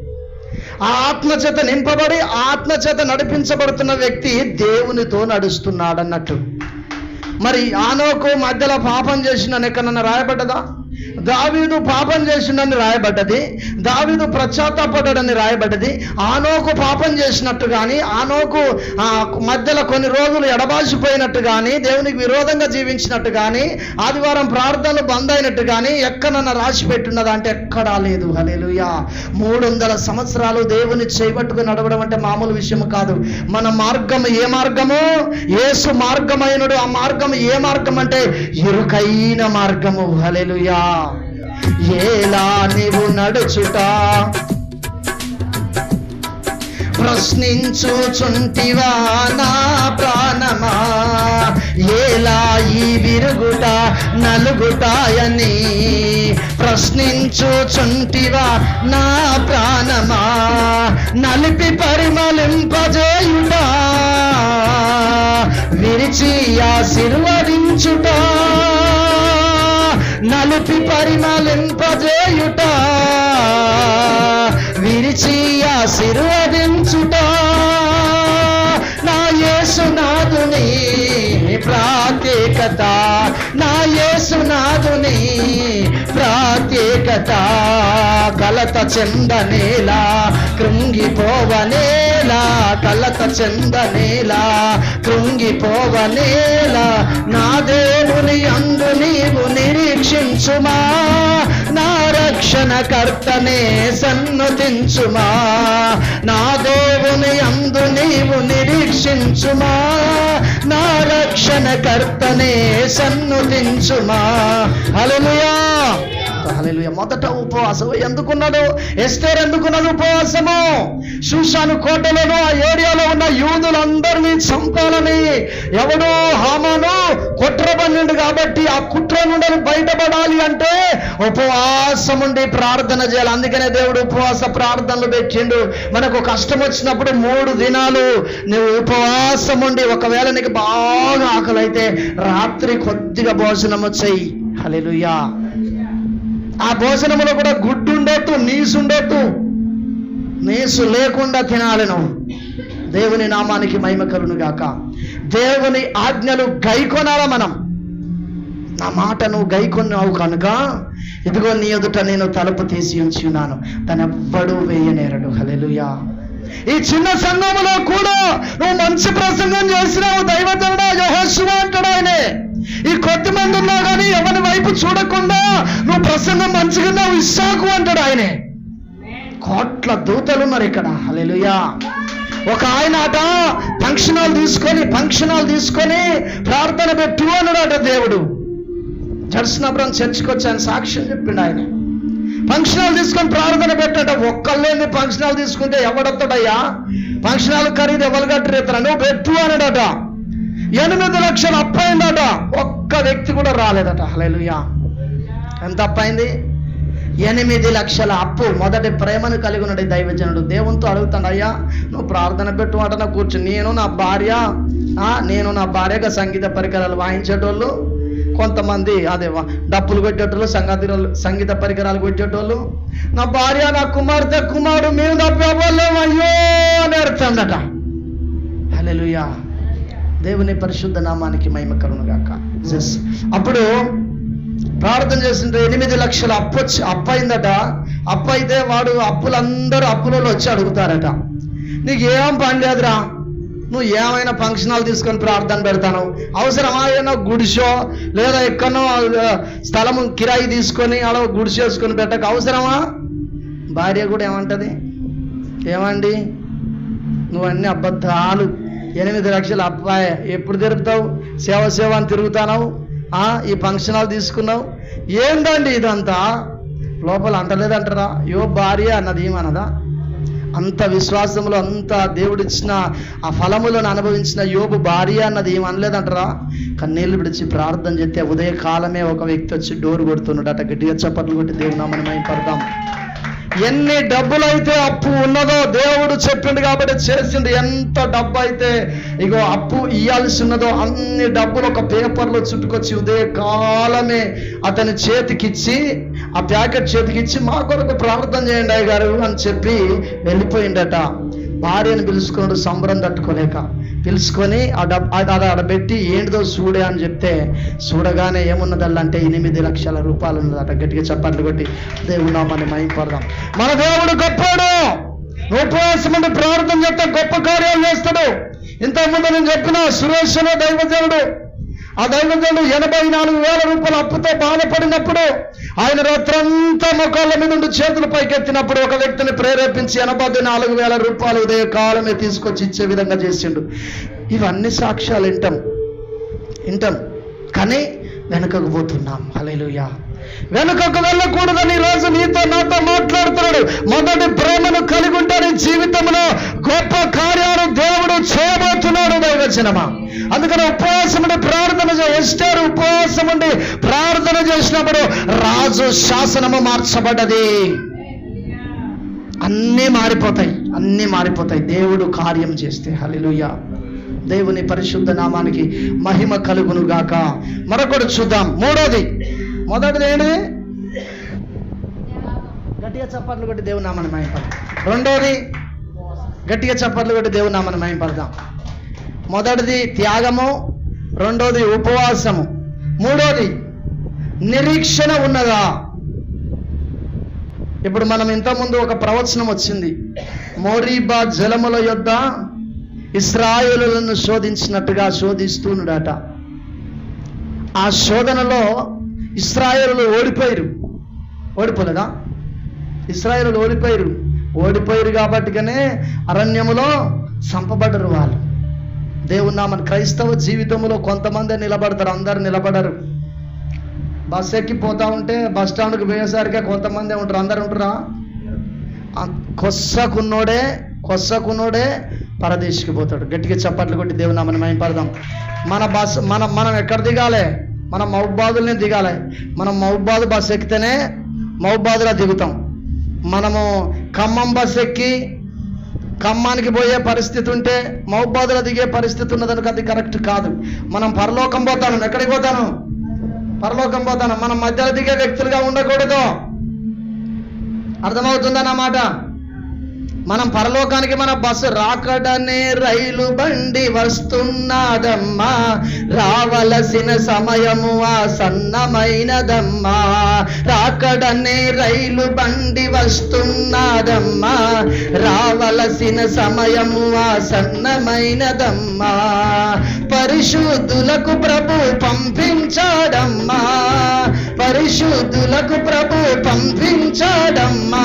ఆ ఆత్మచేత నింపబడి ఆత్మచేత నడిపించబడుతున్న వ్యక్తి దేవునితో నడుస్తున్నాడు అన్నట్టు. మరి ఆనోకు మధ్యలో పాపం చేసిందని ఎక్కడన్నా రాయబడ్డదా? దావీదు పాపం చేసిండని రాయబడ్డది, దావీదు పశ్చాత్తాపడ్డాడని రాయబడ్డది. ఆనోకు పాపం చేసినట్టు కానీ, ఆనోకు మధ్యలో కొన్ని రోజులు ఎడబాసిపోయినట్టు కానీ, దేవునికి విరోధంగా జీవించినట్టు కానీ, ఆదివారం ప్రార్థనలు బంద్ అయినట్టు కానీ ఎక్కడన్నా రాసి పెట్టున్నదా అంటే ఎక్కడా లేదు. హల్లెలూయా. 300 సంవత్సరాలు దేవుని చేయబట్టుకుని నడవడం అంటే మామూలు విషయం కాదు. మన మార్గం ఏ మార్గము? యేసు మార్గమైనడు. ఆ మార్గం ఏ మార్గం అంటే ఇరుకైన మార్గము. హల్లెలూయా. ఎలా నీవు నడుచుట ప్రశ్నించుచుంటివా నా ప్రాణమా, ఎలా ఈ విరుగుట నలుగుటాయని ప్రశ్నించుచుంటివా నా ప్రాణమా, నలిపి పరిమళింపజేయుట విరిచి ఆశీర్వదించుట, నలిపి పరిమళింపజేయుట విరిచి ఆశీర్వదించుట, నా యేసునాథుని ప్రత్యేకత, నా యేసునాథుని ప్రత్యేకత. కలత చెందనేలా కృంగిపోవనేలా, కలత చెందనేలా కృంగిపోవనేలా, నా దేవుని యందు నీవు నిరీక్షించుమా, నా రక్షణకర్తనే సన్నుతించుమా, నా దేవుని యందు నీవు నిరీక్షించుమా, నా రక్షణకర్తనే సన్నుతించుమా. హల్లెలూయా. హల్లెలూయా. మొదట ఉపవాసం ఎందుకున్నాడు? ఎస్తేర్ ఎందుకున్నది ఉపవాసము? షూషాను కోటలోను ఆ ఏరియాలో ఉన్న యూదులందరినీ చంపాలని ఎవడు హామాను కుట్ర పన్నిండు కాబట్టి ఆ కుట్ర నుండి బయటపడాలి అంటే ఉపవాసం ఉండి ప్రార్థన చేయాలి. అందుకనే దేవుడు ఉపవాస ప్రార్థనలు పెట్టిండు. మనకు కష్టం వచ్చినప్పుడు 3 దినాలు నువ్వు ఉపవాసం ఉండి, ఒకవేళ నీకు బాగా ఆకలి అయితే రాత్రి కొద్దిగా భోజనము చెయ్యి. హల్లెలూయా. ఆ భోజనములో కూడా గుడ్డు ఉండొద్దు, నీసు ఉండొద్దు, నీసు లేకుండా తినాలి నువ్వు. దేవుని నామానికి మహిమ కలుగును గాక. దేవుని ఆజ్ఞలు గైకొనాల మనం. నా మాట నువ్వు గైకొన్నావు కనుక ఇదిగో నీ ఎదుట నేను తలుపు తీసి ఉంచి ఉన్నాను, తనెవ్వడూ వేయనేరడు. హల్లెలూయా. ఈ చిన్న సంఘములో కూడా నువ్వు మంచి ప్రసంగం చేసినావు, దైవజనుడా యెహోషువ అంటాడు ఆయనే. ఈ కొద్ది మంది ఉన్నా కానీ ఎవరి వైపు చూడకుండా నువ్వు ప్రసంగం మంచిగా ఇస్సాకు అంటాడు ఆయనే. కోట్ల దూతలు ఉన్నారు ఇక్కడ. హల్లెలూయా. ఒక ఆయన అట ఫంక్షనాలు తీసుకొని ప్రార్థన పెట్టు అన్నాడట దేవుడు. జడ్స్నాపురం చర్చికి వచ్చాను, సాక్ష్యం చెప్పిండు ఆయన. ఫంక్షనాలు తీసుకొని ప్రార్థన పెట్టట. ఒక్కళ్ళేంది ఫంక్షనాలు తీసుకుంటే ఎవడొస్తాడయ్యా? ఫంక్షనాలు ఖరీదు ఎవరు కట్టిరేతారా? నువ్వు పెట్టు అన్నాడట. 8 లక్షలు అప్పయిందట. ఒక్క వ్యక్తి కూడా రాలేదట. హల్లెలూయా. ఎంత అప్పయింది? 8 లక్షల అప్పు. మొదటి ప్రేమను కలిగి ఉన్నాడు దైవజనుడు. దేవునితో అడుగుతాడు, అయ్యా నువ్వు ప్రార్థన పెట్టు అంట. కూర్చుని నేను నా భార్యగా సంగీత పరికరాలు వాయించేటోళ్ళు, కొంతమంది అదే డప్పులు కొట్టేటోళ్ళు, సంగీత పరికరాలు కొట్టేటోళ్ళు, నా భార్య నా కుమార్తె కుమారుడు మేము తప్పేవాళ్ళం అయ్యో అని అడుగుతాడట. హల్లెలూయా. దేవుని పరిశుద్ధ నామానికి మహిమ కలుగును గాక. అప్పుడు ప్రార్థన చేస్తుంటే 8 లక్షల అప్పయిందట. అప్పైతే వాడు అప్పులందరూ అప్పులలో వచ్చి అడుగుతారట, నీకు ఏం పని లేదురా, నువ్వు ఏమైనా ఫంక్షనాలు తీసుకొని ప్రార్థన పెడతాను, అవసరమా? ఏమో గుడిసో లేదా ఎక్కడో స్థలము కిరాయి తీసుకొని అలా గుడిసేసుకొని పెట్టక అవసరమా? భార్య కూడా ఏమంటది, ఏమండి నువ్వు అన్ని అబద్ధాలు, 8 లక్షల అబ్బాయి ఎప్పుడు తిరుగుతావు, సేవ అని తిరుగుతావు, ఈ ఫంక్షనాలు తీసుకున్నావు, ఏందండి ఇదంతా? లోపల అంటలేదంటారా? భార్య అన్నది ఏమన్నదా? అంత విశ్వాసంలో అంత దేవుడిచ్చిన ఆ ఫలములను అనుభవించిన యోబు భార్య అన్నది ఏమనలేదంటారా? కన్నీళ్లు విడిచి ప్రార్థన చేస్తే ఉదయకాలమే ఒక వ్యక్తి వచ్చి డోర్ కొడుతున్నాడట. గట్టిగా చప్పట్లు కొట్టి దేవుని నామమున మహిమపడదాం. ఎన్ని డబ్బులైతే అప్పు ఉన్నదో దేవుడు చెప్పిండు కాబట్టి చేసిండు. ఎంత డబ్బు అయితే ఇగో అప్పు ఇయ్యాల్సి ఉన్నదో అన్ని డబ్బులు ఒక పేపర్లో చుట్టుకొచ్చి ఉదయకాలమే అతని చేతికిచ్చి, ఆ ప్యాకెట్ చేతికిచ్చి, మా కొరకు ప్రార్థన చేయండి అయ్య గారు అని చెప్పి వెళ్ళిపోయిండట. భార్యను పిలుచుకున్నాడు సంబరం తట్టుకోలేక. పిలుచుకొని ఆ ఆడబెట్టి ఏంటిదో చూడే అని చెప్తే చూడగానే ఏమున్నదల్లంటే 8 లక్షల రూపాయలు ఉన్నదట. గట్టిగా చప్పట్లు కొట్టి దేవుడు నామాన్ని మహిమపడదాం. మన దేవుడు గొప్పడు. ఉపవాసం ఉండి ప్రార్థన చేస్తే గొప్ప కార్యాలు చేస్తాడు. ఇంతకుముందు నేను చెప్పిన సురేష్ అనే దైవజనుడు, ఆ దైవజనుడు 84,000 రూపాయల అప్పుతో బాధపడినప్పుడు ఆయన రాత్రంతా మొక్కల మీద ఉండి చేతులు పైకెత్తినప్పుడు ఒక వ్యక్తిని ప్రేరేపించి 84,000 రూపాయలు ఉదయకాలమే తీసుకొచ్చి ఇచ్చే విధంగా చేసిండు. ఇవన్నీ సాక్ష్యాలు వింటాం కానీ వెనుకకు పోతున్నాం. హల్లెలూయా. వెనుకకు వెళ్ళకూడదని ఈరోజు నీతో నాతో మాట్లాడుతున్నాడు. మొదటి ప్రేమను కలిగి ఉంటే నీ జీవితంలో గొప్ప కార్యాలు దేవుడు చేయబోతున్నాడు. దైవజనమా, అందుకని ఉపవాసం ఉండి ప్రార్థన ఎస్టేర్ ఉపవాసం ఉండి ప్రార్థన చేసినప్పుడు రాజు శాసనము మార్చబడ్డది. అన్నీ మారిపోతాయి దేవుడు కార్యం చేస్తే. హల్లెలూయా. దేవుని పరిశుద్ధ నామానికి మహిమ కలుగును గాక. మరొకటి చూద్దాం. మొదటిది ఏంటి? గట్టిగా చప్పట్లు కొట్టి దేవుని నామాన్ని మహిమపడదాం. రెండోది గట్టిగా చప్పట్లు కొట్టి దేవుని నామాన్ని మహిమపడదాం. మొదటిది త్యాగము, రెండోది ఉపవాసము, మూడోది నిరీక్షణ ఉన్నదా? ఇప్పుడు మనం ఇంతకుముందు ఒక ప్రవచనం వచ్చింది. మోరీబా జలముల యొద్ద ఇశ్రాయేలులను శోధించినట్టుగా శోధిస్తున్నాడట. ఆ శోధనలో ఇశ్రాయేలులు ఓడిపోలేదా? ఇశ్రాయేలులు ఓడిపోయారు కాబట్టిగానే అరణ్యములో చంపబడ్డరు వాళ్ళు. దేవుని నామమున క్రైస్తవ జీవితంలో కొంతమంది నిలబడతారు, అందరు నిలబడరు. బస్ ఎక్కి పోతా ఉంటే బస్ స్టాండ్కి పోయేసరికి కొంతమంది ఉంటారు, అందరు ఉంటారా? కొస్సకున్నోడే పరదేశికి పోతాడు. గట్టిగా చప్పట్లు కొట్టి దేవుని నామమున మహిమపడదాం. మనం ఎక్కడ దిగాలి? మనం మహబూబాదుల్ని దిగాలి. మనం మహబూబాద్ బస్ ఎక్కితేనే మహబూబాద్లో దిగుతాం. మనము ఖమ్మం బస్ ఎక్కి ఖమ్మానికి పోయే పరిస్థితి ఉంటే మహబూబాద్లో దిగే పరిస్థితి ఉన్నదనుక అది కరెక్ట్ కాదు. మనం పరలోకం పోతాను. ఎక్కడికి పోతాను? పరలోకం పోతాను. మనం మధ్యలో దిగే వ్యక్తులుగా ఉండకూడదు. అర్థమవుతుందన్నమాట. మనం పరలోకానికి మన బస్సు రాకడనే రైలు బండి వస్తున్నదమ్మా, రావలసిన సమయము ఆసన్నమైనదమ్మా. రాకడనే రైలు బండి వస్తున్నదమ్మా, రావలసిన సమయము ఆసన్నమైనదమ్మా. పరిశుద్ధులకు ప్రభు పంపించాడమ్మా, పరిశుద్ధులకు ప్రభు పంపించాడమ్మా.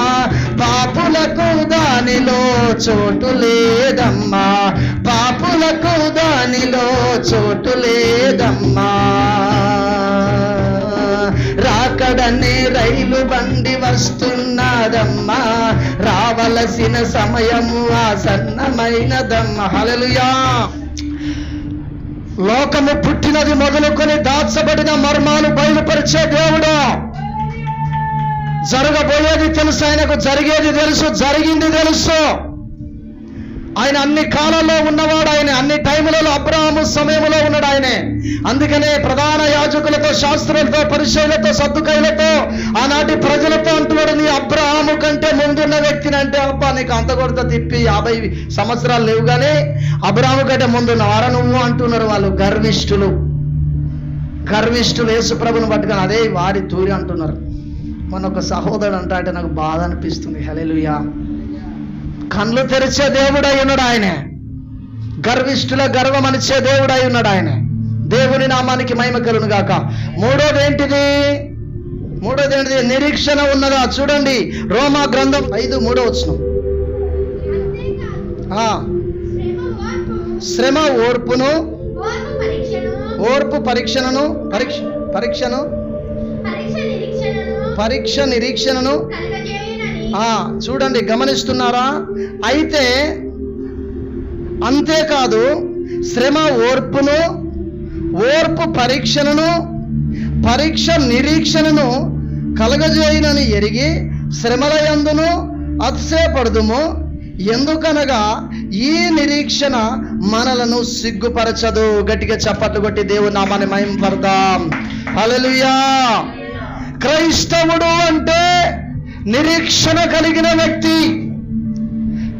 పాపులకు దానిలో చోటు లేదమ్మా, పాపులకు దానిలో చోటు లేదమ్మా. రాకడనే రైలు బండి వస్తున్నదమ్మా, రావలసిన సమయము ఆసన్నమైనదమ్మా. హల్లెలూయా. లోకము పుట్టినది మొదలుకొని దాచబడిన మర్మాలు బయలుపరిచే దేవుడు. జరగబోయేది తెలుసు ఆయనకు, జరిగేది తెలుసు, జరిగింది తెలుసు. ఆయన అన్ని కాలాల్లో ఉన్నవాడు, ఆయన అన్ని టైములలో అబ్రహాము సమయంలో ఉన్నాడు ఆయనే. అందుకనే ప్రధాన యాజకులతో, శాస్త్రులతో, పరిచయులతో, సద్దుకైలతో, ఆనాటి ప్రజలతో అంటున్నాడు, నీ అబ్రహాము కంటే ముందున్న వ్యక్తిని. అంటే అబ్బా నీకు అంత కొరత తిప్పి 50 సంవత్సరాలు లేవు కానీ అబ్రహాము కంటే ముందున్నవారా నువ్వు అంటున్నారు వాళ్ళు. గర్విష్ఠులు యేసు ప్రభుని పట్టుకొని అదే వారి తూరి అంటున్నారు. మన ఒక సహోదరుడు అంటే నాకు బాధ అనిపిస్తుంది. హల్లెలూయా. కళ్ళు తెరిచే దేవుడై ఉన్నాడు ఆయనే. గర్విష్ఠుల గర్వమనిచ్చే దేవుడై ఉన్నాడు ఆయనే. దేవుని నామానికి మహిమ కలుగును గాక. మూడోది ఏంటిది? నిరీక్షణ ఉన్నదా? చూడండి, రోమా గ్రంథం 5:3 వచనం. శ్రమ ఓర్పును, ఓర్పు పరీక్షను, పరీక్ష నిరీక్షణను. చూడండి, గమనిస్తున్నారా? అయితే అంతేకాదు శ్రమ ఓర్పును, ఓర్పు పరీక్షను, పరీక్ష నిరీక్షణను కలగజేయునని ఎరిగి శ్రమల యందును అతిశయపడుదుము, ఎందుకనగా ఈ నిరీక్షణ మనలను సిగ్గుపరచదు. గట్టిగా చప్పట్లు కొట్టి దేవుని నామాన్ని మహిమపడదాం. హల్లెలూయా. క్రైస్తవుడు అంటే నిరీక్షణ కలిగిన వ్యక్తి.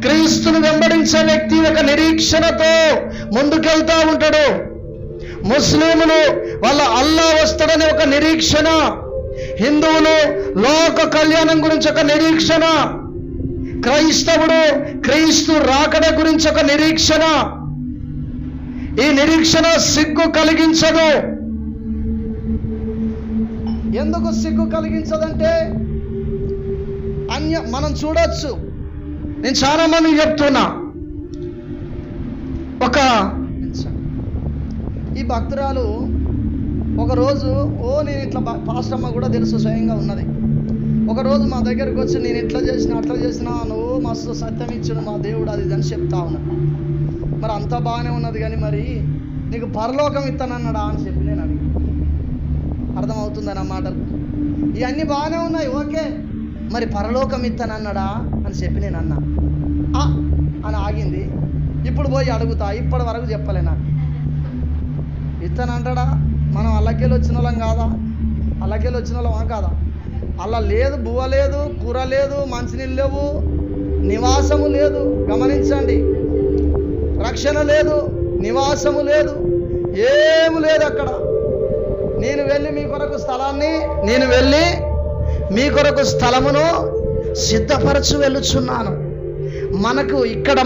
క్రీస్తును వెంబడించే వ్యక్తి ఒక నిరీక్షణతో ముందుకెళ్తా ఉంటాడు. ముస్లింలు వాళ్ళ అల్లా వస్తాడని ఒక నిరీక్షణ, హిందువులు లోక కళ్యాణం గురించి ఒక నిరీక్షణ, క్రైస్తవుడు క్రీస్తు రాకడ గురించి ఒక నిరీక్షణ. ఈ నిరీక్షణ సిగ్గు కలిగించదు. ఎందుకు సిగ్గు కలిగించదంటే మనం చూడొచ్చు. నేను చాలా మంది చెప్తున్నా, ఈ భక్తురాలు ఒకరోజు నేను ఇట్లా పాస్టర్ అమ్మ కూడా తెలుసు, స్వయంగా ఉన్నది. ఒకరోజు మా దగ్గరికి వచ్చి నేను ఇట్లా చేసిన అట్లా చేసినా, నువ్వు మస్తు సత్యం ఇచ్చాడు మా దేవుడు, అది అని చెప్తా ఉన్నా. మరి అంతా బాగానే ఉన్నది, కానీ మరి నీకు పరలోకం ఇస్తానన్నాడా అని చెప్పి నేను అడిగి, అర్థమవుతుందని ఆ మాటలు. ఇవన్నీ బాగానే ఉన్నాయి, ఓకే, మరి పరలోకం ఇస్తానన్నాడా అని చెప్పి నేను అన్నా. అని ఆగింది. ఇప్పుడు పోయి అడుగుతా, ఇప్పటి వరకు చెప్పలే నాకు. ఇస్తానంటాడా? మనం అల్లకెళ్ళి వచ్చిన వాళ్ళం కాదా? అల్లకెళ్ళి వచ్చిన వాళ్ళమా కాదా? అలా లేదు, బువ్వ లేదు, కూర లేదు, మంచినీళ్ళు లేవు, నివాసము లేదు. గమనించండి, రక్షణ లేదు, నివాసము లేదు, ఏమి లేదు అక్కడ. నేను వెళ్ళి మీ కొరకు స్థలమును సిద్ధపరచు వెళ్ళుచున్నాను. మనకు ఇక్కడ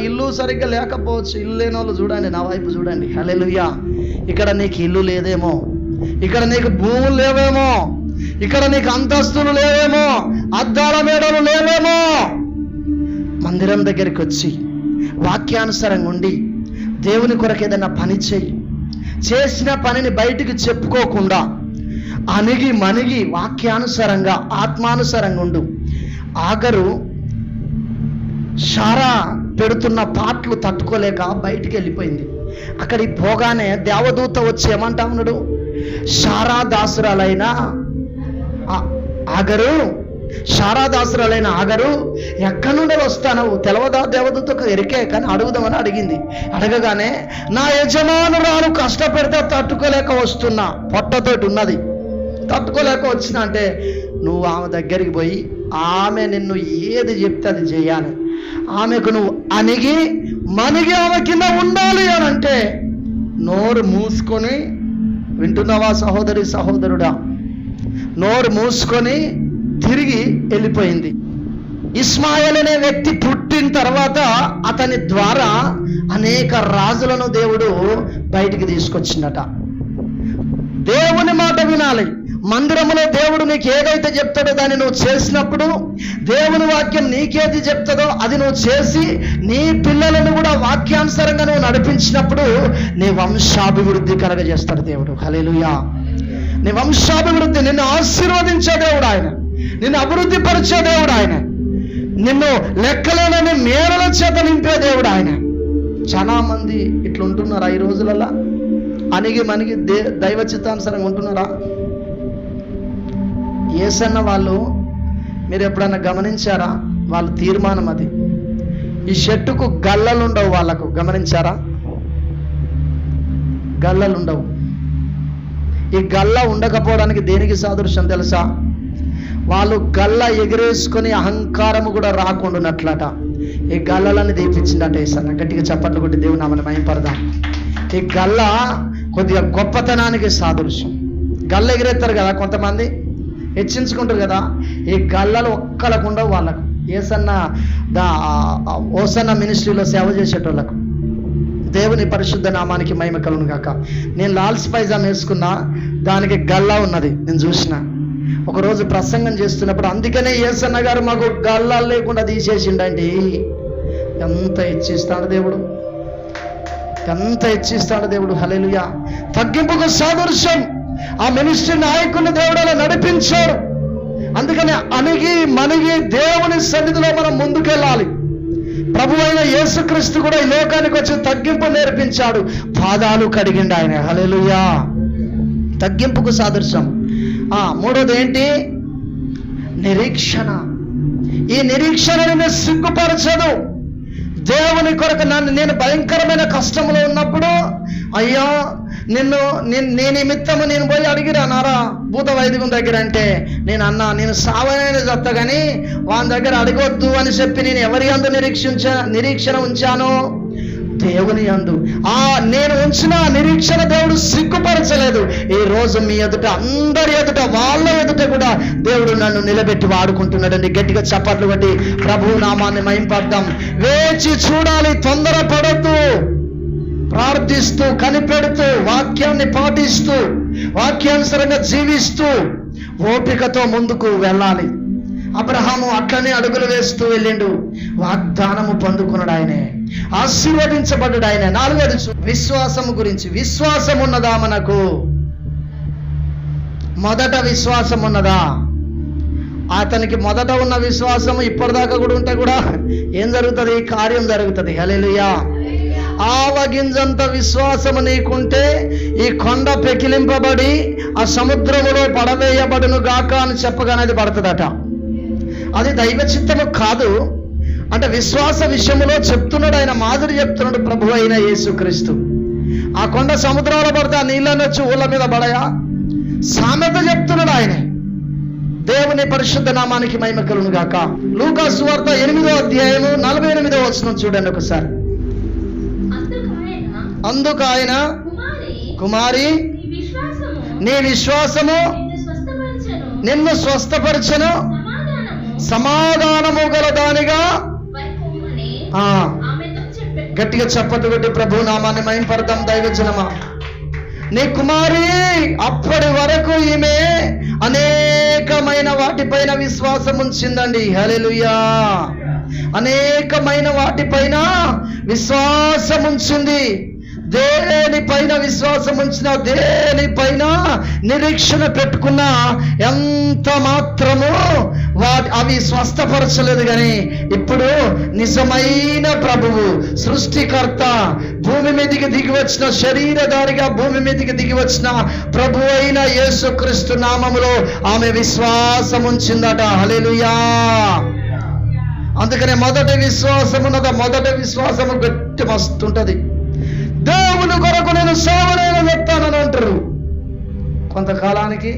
ఇల్లు సరిగ్గా లేకపోవచ్చు. ఇల్లు లేని వాళ్ళు చూడండి, నా వైపు చూడండి. హల్లెలూయా. ఇక్కడ నీకు ఇల్లు లేదేమో, ఇక్కడ నీకు భూములు లేవేమో, ఇక్కడ నీకు అంతస్తులు లేవేమో, అద్దాల మేడలు లేవేమో. మందిరం దగ్గరికి వచ్చి వాక్యానుసారంగా ఉండి దేవుని కొరకు ఏదైనా పని చెయ్యి. చేసిన పనిని బయటికి చెప్పుకోకుండా అణిగి మణిగి వాక్యానుసారంగా ఆత్మానుసారంగా ఉండు. ఆగరు షారా పెడుతున్న పాటలు తట్టుకోలేక బయటికి వెళ్ళిపోయింది. అక్కడికి పోగానే దేవదూత వచ్చి ఏమంటా ఉన్నాడు, షారా దాసురాలైన ఆగరు ఎక్కడి నుండి వస్తాను తెలవదా? దేవదూతకు ఎరికే, కానీ అడుగుదామని అడిగింది. అడగగానే నా యజమానురాలు కష్టపెడితే తట్టుకోలేక వస్తున్నా, పొట్టతోటి ఉన్నది, తట్టుకోలేక వచ్చినా అంటే నువ్వు ఆమె దగ్గరికి పోయి ఆమె నిన్ను ఏది చెప్తే అది చేయాలి. ఆమెకు నువ్వు అణిగి మణిగి ఆమె కింద ఉండాలి అని అంటే నోరు మూసుకొని, వింటున్నావా సహోదరి సహోదరుడా? నోరు మూసుకొని తిరిగి వెళ్ళిపోయింది. ఇస్మాయిల్ అనే వ్యక్తి పుట్టిన తర్వాత అతని ద్వారా అనేక రాజులను దేవుడు బయటికి తీసుకొచ్చిందట. దేవుని మాట వినాలి. మందిరంలో దేవుడు నీకు ఏదైతే చెప్తాడో దాన్ని నువ్వు చేసినప్పుడు, దేవుని వాక్యం నీకేది చెప్తుందో అది నువ్వు చేసి నీ పిల్లలను కూడా వాక్యానుసారంగా నువ్వు నడిపించినప్పుడు నీ వంశాభివృద్ధి కలగజేస్తాడు దేవుడు. హల్లెలూయా. నీ వంశాభివృద్ధి, నిన్ను ఆశీర్వదించే దేవుడు ఆయన, నిన్ను అభివృద్ధి పరిచే దేవుడు ఆయన, నిన్ను లెక్కలేనని మేరల చేత నింపే దేవుడు ఆయన. చాలా మంది ఇట్లుంటున్నారా ఈ రోజులలో? అణిగి మణిగి దైవ చిత్తానుసారంగా ఉంటున్నారా? యేసన్న వాళ్ళు మీరు ఎప్పుడన్నా గమనించారా? వాళ్ళ తీర్మానం అది. ఈ షర్టుకు గల్లలు ఉండవు వాళ్ళకు, గమనించారా? గల్లలు ఉండవు. ఈ గల్ల ఉండకపోవడానికి దేనికి సాదృశ్యం తెలుసా? వాళ్ళు గల్ల ఎగిరేసుకొని అహంకారము కూడా రాకుండానట్లట ఈ గల్లలని దీపించిందట యేసన్న. గట్టిగా చప్పట్లు కొట్టి దేవుని నామమున మహిమపడదాం. ఈ గల్ల కొద్దిగా గొప్పతనానికి సాదృశ్యం. గల్ల ఎగిరేస్తారు కదా కొంతమంది, హెచ్చించుకుంటారు కదా. ఈ గల్లలు ఒక్కలకుండా వాళ్ళకు ఓసన్న మినిస్ట్రీలో సేవ చేసేటోళ్ళకు. దేవుని పరిశుద్ధ నామానికి మహిమ కలుగును గాక. నేను లాల్స్ పైజామా వేసుకున్నా, దానికి గల్లా ఉన్నది, నేను చూసిన. ఒకరోజు ప్రసంగం చేస్తున్నప్పుడు అందుకనే యేసన్న గారు మాకు గల్లాలు లేకుండా తీసేసిండండి. ఎంత ఇచ్చిస్తాడు దేవుడు, ఎంత ఇచ్చిస్తాడు దేవుడు. హల్లెలూయా. తగ్గింపుకు సాదృశ్యం ఆ మినిస్ట్రీ నాయకుల్ని దేవుడు అలా నడిపించాడు. అందుకని అణిగి మణిగి దేవుని సన్నిధిలో మనం ముందుకెళ్ళాలి. ప్రభు అయిన యేసుక్రీస్తు కూడా ఈ లోకానికి వచ్చి తగ్గింపు నేర్పించాడు, పాదాలు కడిగిండు ఆయన. హల్లెలూయా. తగ్గింపుకు సాదృశ్యం. మూడోది ఏంటి? నిరీక్షణ. ఈ నిరీక్షణ నిన్ను సిగ్గుపరచదు. దేవుని కొరకు నేను భయంకరమైన కష్టంలో ఉన్నప్పుడు, అయ్యా నీ నిమిత్తము నేను పోయి అడిగిరానారా భూత వైద్యం దగ్గర అంటే, నేను సావనైనా చెత్త కానీ వాని దగ్గర అడగొద్దు అని చెప్పి నేను ఎవరి యందు నిరీక్షణ ఉంచాను? దేవుని యందు. నేను ఉంచిన నిరీక్షణ దేవుడు సిగ్గుపరచలేదు. ఈ రోజు మీ ఎదుట, అందరి ఎదుట, వాళ్ళ ఎదుట కూడా దేవుడు నన్ను నిలబెట్టి వాడుకుంటున్నాడండి. గట్టిగా చప్పట్లు కొట్టి ప్రభు నామాన్ని మహింపడదాం. వేచి చూడాలి, తొందరపడద్దు. ప్రార్థిస్తూ, కనిపెడుతూ, వాక్యాన్ని పాటిస్తూ, వాక్యానుసారంగా జీవిస్తూ ఓపికతో ముందుకు వెళ్ళాలి. అబ్రహాము అట్లనే అడుగులు వేస్తూ వెళ్ళిండు. వాగ్దానము పొందుకున్నాడు ఆయనే, ఆశీర్వదించబడ్డాడు ఆయన. 4వది విశ్వాసము గురించి. విశ్వాసం ఉన్నదా మనకు? మొదట విశ్వాసం ఉన్నదా? అతనికి మొదట ఉన్న విశ్వాసము ఇప్పటిదాకా కూడా ఉంటే కూడా ఏం జరుగుతుంది? కార్యం జరుగుతుంది. హల్లెలూయా. ఆవగింజంత విశ్వాసము నీకుంటే ఈ కొండ పెకిలింపబడి ఆ సముద్రములో పడవేయబడును గాక అని చెప్పగానే అది పడుతుందట. అది దైవ చిత్తము కాదు. అంటే విశ్వాస విషయంలో చెప్తున్నాడు ఆయన, మాదిరి చెప్తున్నాడు ప్రభు అయిన యేసుక్రీస్తు. ఆ కొండ సముద్రంలో పడితే ఆ నీళ్ళని వచ్చి ఊళ్ళ మీద పడయా? సామెత చెప్తున్నాడు ఆయన. దేవుని పరిశుద్ధ నామానికి మహిమ కలుగును గాక. లూకా సువార్త 8వ అధ్యాయము 48వ వచనం చూడండి ఒకసారి. అందుకు ఆయన, కుమారి నీ విశ్వాసము నిన్ను స్వస్థపరచెను, సమాధానము గల దానిగా. గట్టిగా చప్పట్లు కొట్టి ప్రభు నామాన్ని మహింపడదాం. దైవజనమా, నీ కుమారి అప్పటి వరకు ఈమె అనేకమైన వాటిపైన విశ్వాసం ఉంచిందండి. హల్లెలూయా. అనేకమైన వాటిపైన విశ్వాసం ఉంచింది. దేనిపైన విశ్వాసం ఉంచినా, దేనిపైన నిరీక్షణ పెట్టుకున్నా ఎంత మాత్రము అవి స్వస్థపరచలేదు. కానీ ఇప్పుడు నిజమైన ప్రభువు, సృష్టికర్త, భూమి మీదకి దిగి వచ్చిన, శరీరధారిగా భూమి మీదకి దిగి వచ్చిన ప్రభు అయిన యేసుక్రీస్తు నామములో ఆమె విశ్వాసం ఉంచిందట. హల్లెలూయా. అందుకనే మొదటి విశ్వాసం ఉన్నదా? మొదటి విశ్వాసము గట్టి మస్తుంటది. దేవుని కొరకు నేను సేవనైనా చెప్తానని అంటారు. కొంతకాలానికి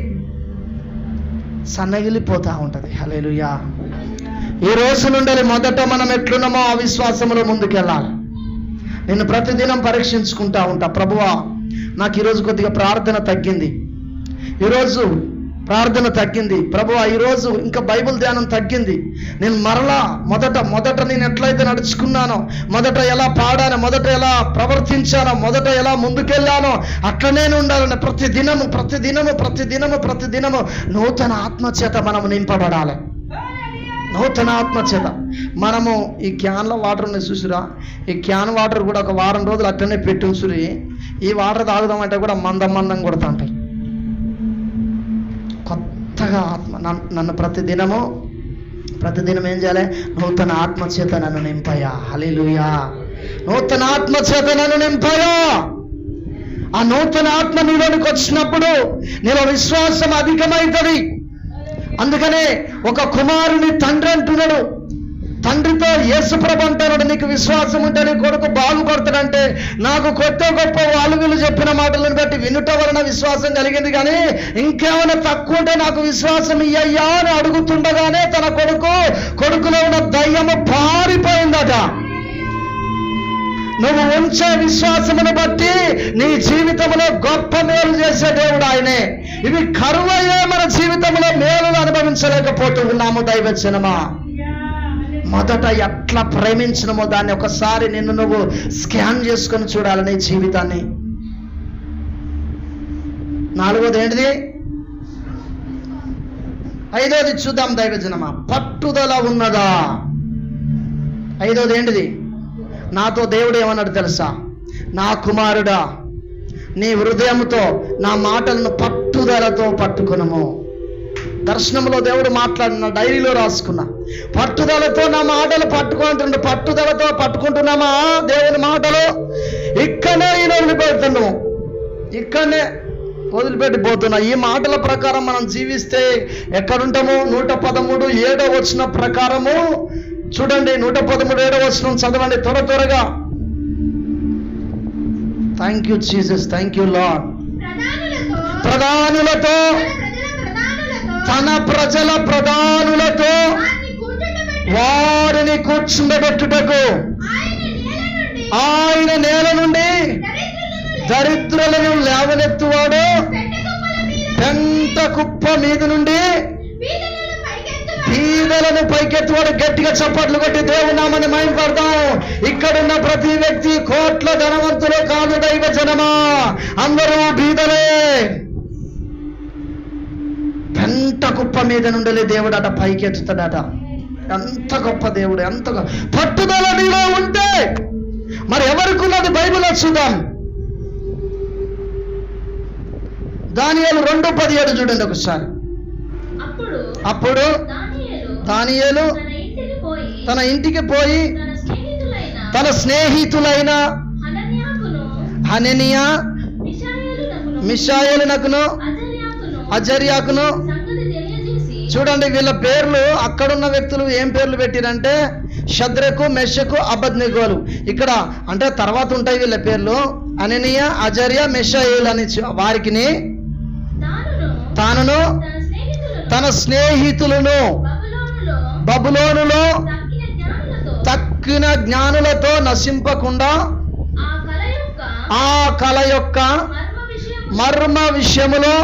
సన్నగిలిపోతా ఉంటది. హల్లెలూయా. ఈ రోజు నుండి మొదట మనం ఎట్లున్నామో ఆ విశ్వాసంలో ముందుకెళ్ళాలి. నేను ప్రతిదినం పరీక్షించుకుంటా ఉంటా. ప్రభువా, నాకు ఈరోజు కొద్దిగా ప్రార్థన తగ్గింది, ఈరోజు ప్రార్థన తగ్గింది. ప్రభువా, ఈరోజు ఇంకా బైబిల్ ధ్యానం తగ్గింది. నేను మరలా మొదట నేను ఎట్లయితే నడుచుకున్నానో, మొదట ఎలా పాడానో, మొదట ఎలా ప్రవర్తించానో, మొదట ఎలా ముందుకెళ్ళానో అట్లనే ఉండాలని ప్రతిదినము నూతన ఆత్మచేత మనము నింపబడాలి. నూతన ఆత్మచేత. మనము ఈ క్యాన్లో వాటర్ ఉన్నాయి చూసిరా, ఈ క్యాన్ వాటర్ కూడా ఒక వారం రోజులు అట్లనే పెట్టి ఉంచురి. ఈ వాటర్ తాగుదామంటే కూడా మందం కొడతా ఉంటాయి. కొత్తగా ఆత్మ నన్ను ప్రతిదినం ఏం చేయాలి? నూతన ఆత్మచేత నన్ను నింపయా. హల్లెలూయా. నూతన ఆత్మచేత నన్ను నింపయా. ఆ నూతన ఆత్మ నీలోనికి వచ్చినప్పుడు నీలో విశ్వాసం అధికమవుతుంది. అందుకనే ఒక కుమారుని తండ్రి అంటున్నాడు, తండ్రితో యేసుప్రభు అంటాడు, నీకు విశ్వాసం ఉంటే నీ కొడుకు బాగుపడతాడంటే, నాకు కొత్త గొప్ప వాళ్ళు చెప్పిన మాటలను బట్టి వినుట వలన విశ్వాసం కలిగింది, కానీ ఇంకేమైనా తక్కువ ఉంటే నాకు విశ్వాసం ఇయ్యయ్యా అని అడుగుతుండగానే తన కొడుకులో ఉన్న దయ్యము పారిపోయిందట. నువ్వు ఉంచే విశ్వాసమును బట్టి నీ జీవితంలో గొప్ప మేలు చేసే దేవుడు ఆయనే. ఇవి కరువయ్యే మన జీవితంలో మేలును అనుభవించలేకపోతున్నాము. దైవజనమా, మొదట ఎట్లా ప్రేమించినమో దాన్ని ఒకసారి నువ్వు స్కాన్ చేసుకొని చూడాలి నీ జీవితాన్ని. 4వది ఏంటిది? 5వది చూద్దాం దైవజనమా. పట్టుదల ఉన్నదా? 5వది ఏంటిది? నాతో దేవుడు ఏమన్నాడు తెలుసా? నా కుమారుడా, నీ హృదయంతో నా మాటలను పట్టుదలతో పట్టుకునము. దర్శనంలో దేవుడు మాట్లాడిన, డైరీలో రాసుకున్నా. పట్టుదలతో నా మాటలు పట్టుకుంటుండే. పట్టుదలతో పట్టుకుంటున్నామా దేవుని మాటలు? ఇక్కడనే ఈయన వదిలిపెడుతున్నాము. ఇక్కడనే వదిలిపెట్టిపోతున్నా. ఈ మాటల ప్రకారం మనం జీవిస్తే ఎక్కడుంటాము? 113:7 ప్రకారము చూడండి. 113:7 చదవండి త్వరగా. Thank you Jesus, thank you Lord. ప్రధానులతో, తన ప్రజల ప్రధానులతో వారిని కూర్చుండబెట్టుటకు ఆయన నేల నుండి దరిద్రులను లేవనెత్తువాడు, పెంట కుప్ప మీద నుండి పీదలను పైకెత్తువాడు. గట్టిగా చప్పట్లు కొట్టి దేవుని నామమును మహిమపడదాం. ఇక్కడున్న ప్రతి వ్యక్తి కోట్ల ధనవంతులు కాదు దైవ జనమా, అందరూ బీదలే. పెంట కుప్ప మీద నుండి దేవుడు అట పైకెత్తుతాడట. ఎంత గొప్ప దేవుడు, ఎంత పట్టుదల నీలో ఉంటే మరి ఎవరికి ఉన్నది? బైబిల్ చూద్దాం. దానియేలు 2:17 చూడండి ఒకసారి. అప్పుడు దానియేలు తన ఇంటికి పోయి తన స్నేహితులైన హనన్యా, మిషాయేలునకును అజర్యాకును, చూడండి వీళ్ళ పేర్లు అక్కడున్న వ్యక్తులు ఏం పేర్లు పెట్టిరంటే షద్రకు, మెషకు, అబద్నెగోలు. ఇక్కడ అంటే తర్వాత ఉంటాయి వీళ్ళ పేర్లు. అననీయ, అజర్య, మిషాయేలు అని వారికి తానును తన స్నేహితులను బబులోనులో తక్కిన జ్ఞానులతో నశింపకుండా ఆ కల యొక్క మర్మ విషయములో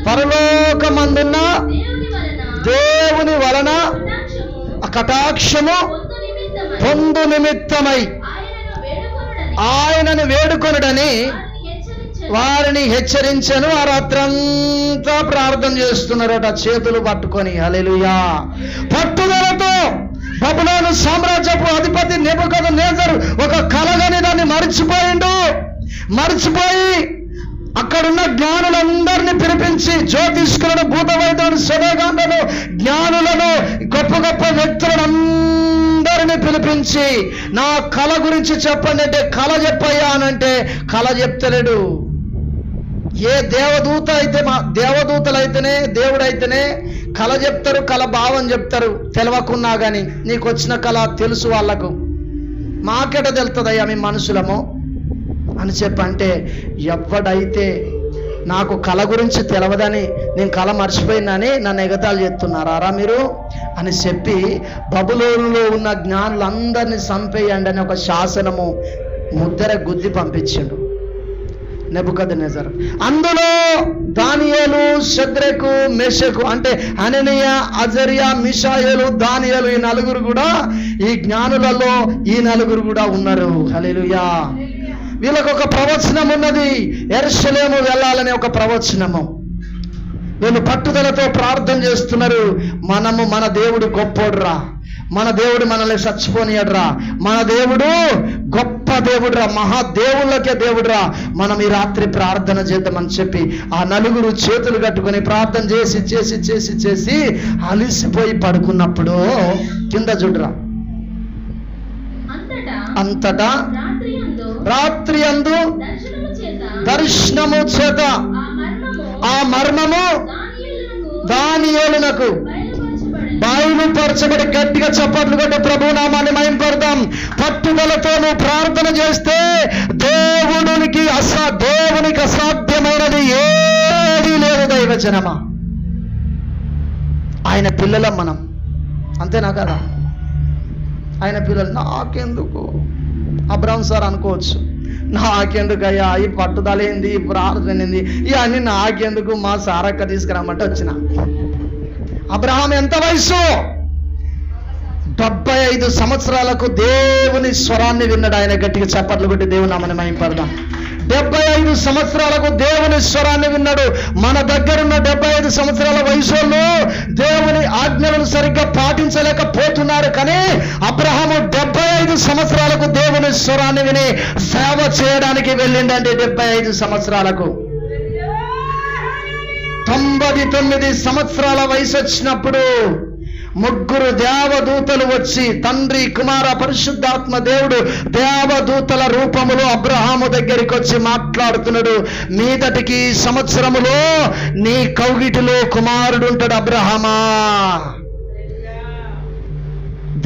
పరలోకమందున్న దేవుని వలన కటాక్షము పొందు నిమిత్తమై ఆయనను వేడుకొనుడని వారిని హెచ్చరించను. ఆ రాత్రంతా ప్రార్థన చేస్తున్నారట చేతులు పట్టుకొని. హల్లెలూయా. పట్టుదలతో బబులోను సామ్రాజ్యపు అధిపతి నెబుకద్నెజరు ఒక కలగని దాన్ని మర్చిపోయి అక్కడున్న జ్ఞానులందరినీ పిలిపించి, జ్యోతిష్కులను, భూత వైద్యులను, శోభగాండను, జ్ఞానులను, గొప్ప గొప్ప వ్యక్తులను అందరినీ పిలిపించి నా కళ గురించి చెప్పండి అంటే కళ చెప్పయ్యా అనంటే కళ చెప్తలేడు. ఏ దేవదూతలైతేనే దేవుడైతేనే కళ చెప్తారు, కళ భావం చెప్తారు. తెలవకున్నా కానీ నీకు వచ్చిన కళ తెలుసు వాళ్ళకు. మాకెట తెలుస్తుందయ్యా మీ మనుషులము అని చెప్పంటే, ఎవడైతే నాకు కళ గురించి తెలవదని నేను కళ మర్చిపోయినని నన్ను ఎగతాళి చేస్తున్నారా మీరు అని చెప్పి బబులోనులో ఉన్న జ్ఞానులందరినీ చంపేయండి అని ఒక శాసనము ముద్ర గుద్ది పంపించిండు నెబుకద్నెజరు. అందులో దానియేలు, షద్రకు, మెషకు అంటే హనన్యా, అజర్యా, మిషాయేలు, దానియేలు ఈ నలుగురు కూడా ఈ జ్ఞానులలో ఈ నలుగురు కూడా ఉన్నారు. హల్లెలూయా. వీళ్ళకు ఒక ప్రవచనం ఉన్నది, యెరూషలేము వెళ్ళాలనే ఒక ప్రవచనము. వీళ్ళు పట్టుదలతో ప్రార్థన చేస్తున్నారు. మన దేవుడు గొప్పోడురా, మన దేవుడు మనల్ని చచ్చిపోనియడురా, మన దేవుడు గొప్ప దేవుడురా, మహాదేవుళ్ళకే దేవుడురా, మనం ఈ రాత్రి ప్రార్థన చేద్దామని చెప్పి ఆ నలుగురు చేతులు కట్టుకొని ప్రార్థన చేసి చేసి చేసి చేసి అలిసిపోయి పడుకున్నప్పుడు కింద చూడరా, అంతటా రాత్రి అందు దర్శనము చేత ఆ మర్మము దానియేలునకు బయలుపరచబడి. గట్టిగా చప్పట్లు కొట్టి ప్రభు నామాన్ని మహిమపడదాం. పట్టుదలతో నువ్వు ప్రార్థన చేస్తే దేవునికి అసాధ్యమైనది ఏదీ లేదు దైవజనమా. ఆయన పిల్లలం మనం, అంతేనా కదా? ఆయన పిల్లలు. నాకెందుకు అబ్రాహం సార్ అనుకోవచ్చు, నాకెందుకయ్యా ఈ పట్టుదల ఏంది, ఈ ప్రార్థన ఏంది, ఇవన్నీ నాకెందుకు, మా సారక్క తీసుకురమ్మంటే వచ్చిన. అబ్రహాం ఎంత వయసు? 75 సంవత్సరాలకు దేవుని స్వరాన్ని విన్నాడు ఆయన. గట్టిగా చప్పట్లు కొట్టి దేవుని నామమున మహిమపడదాం. 75 సంవత్సరాలకు దేవుని స్వరాన్ని విన్నాడు. మన దగ్గరున్న 75 సంవత్సరాల వయసులో దేవుని ఆజ్ఞలను సరిగ్గా పాటించలేకపోతున్నారు. కానీ అబ్రహాము 75 సంవత్సరాలకు దేవుని స్వరాన్ని విని సేవ చేయడానికి వెళ్ళిందండి. 75 సంవత్సరాలకు 99 సంవత్సరాల వయసు వచ్చినప్పుడు ముగ్గురు దేవదూతలు వచ్చి, తండ్రి, కుమార, పరిశుద్ధాత్మ దేవుడు దేవదూతల రూపములో అబ్రహాము దగ్గరికి వచ్చి మాట్లాడుతున్నాడు. మీదటికి సంవత్సరములో నీ కౌగిటిలో కుమారుడు ఉంటాడు అబ్రహామా.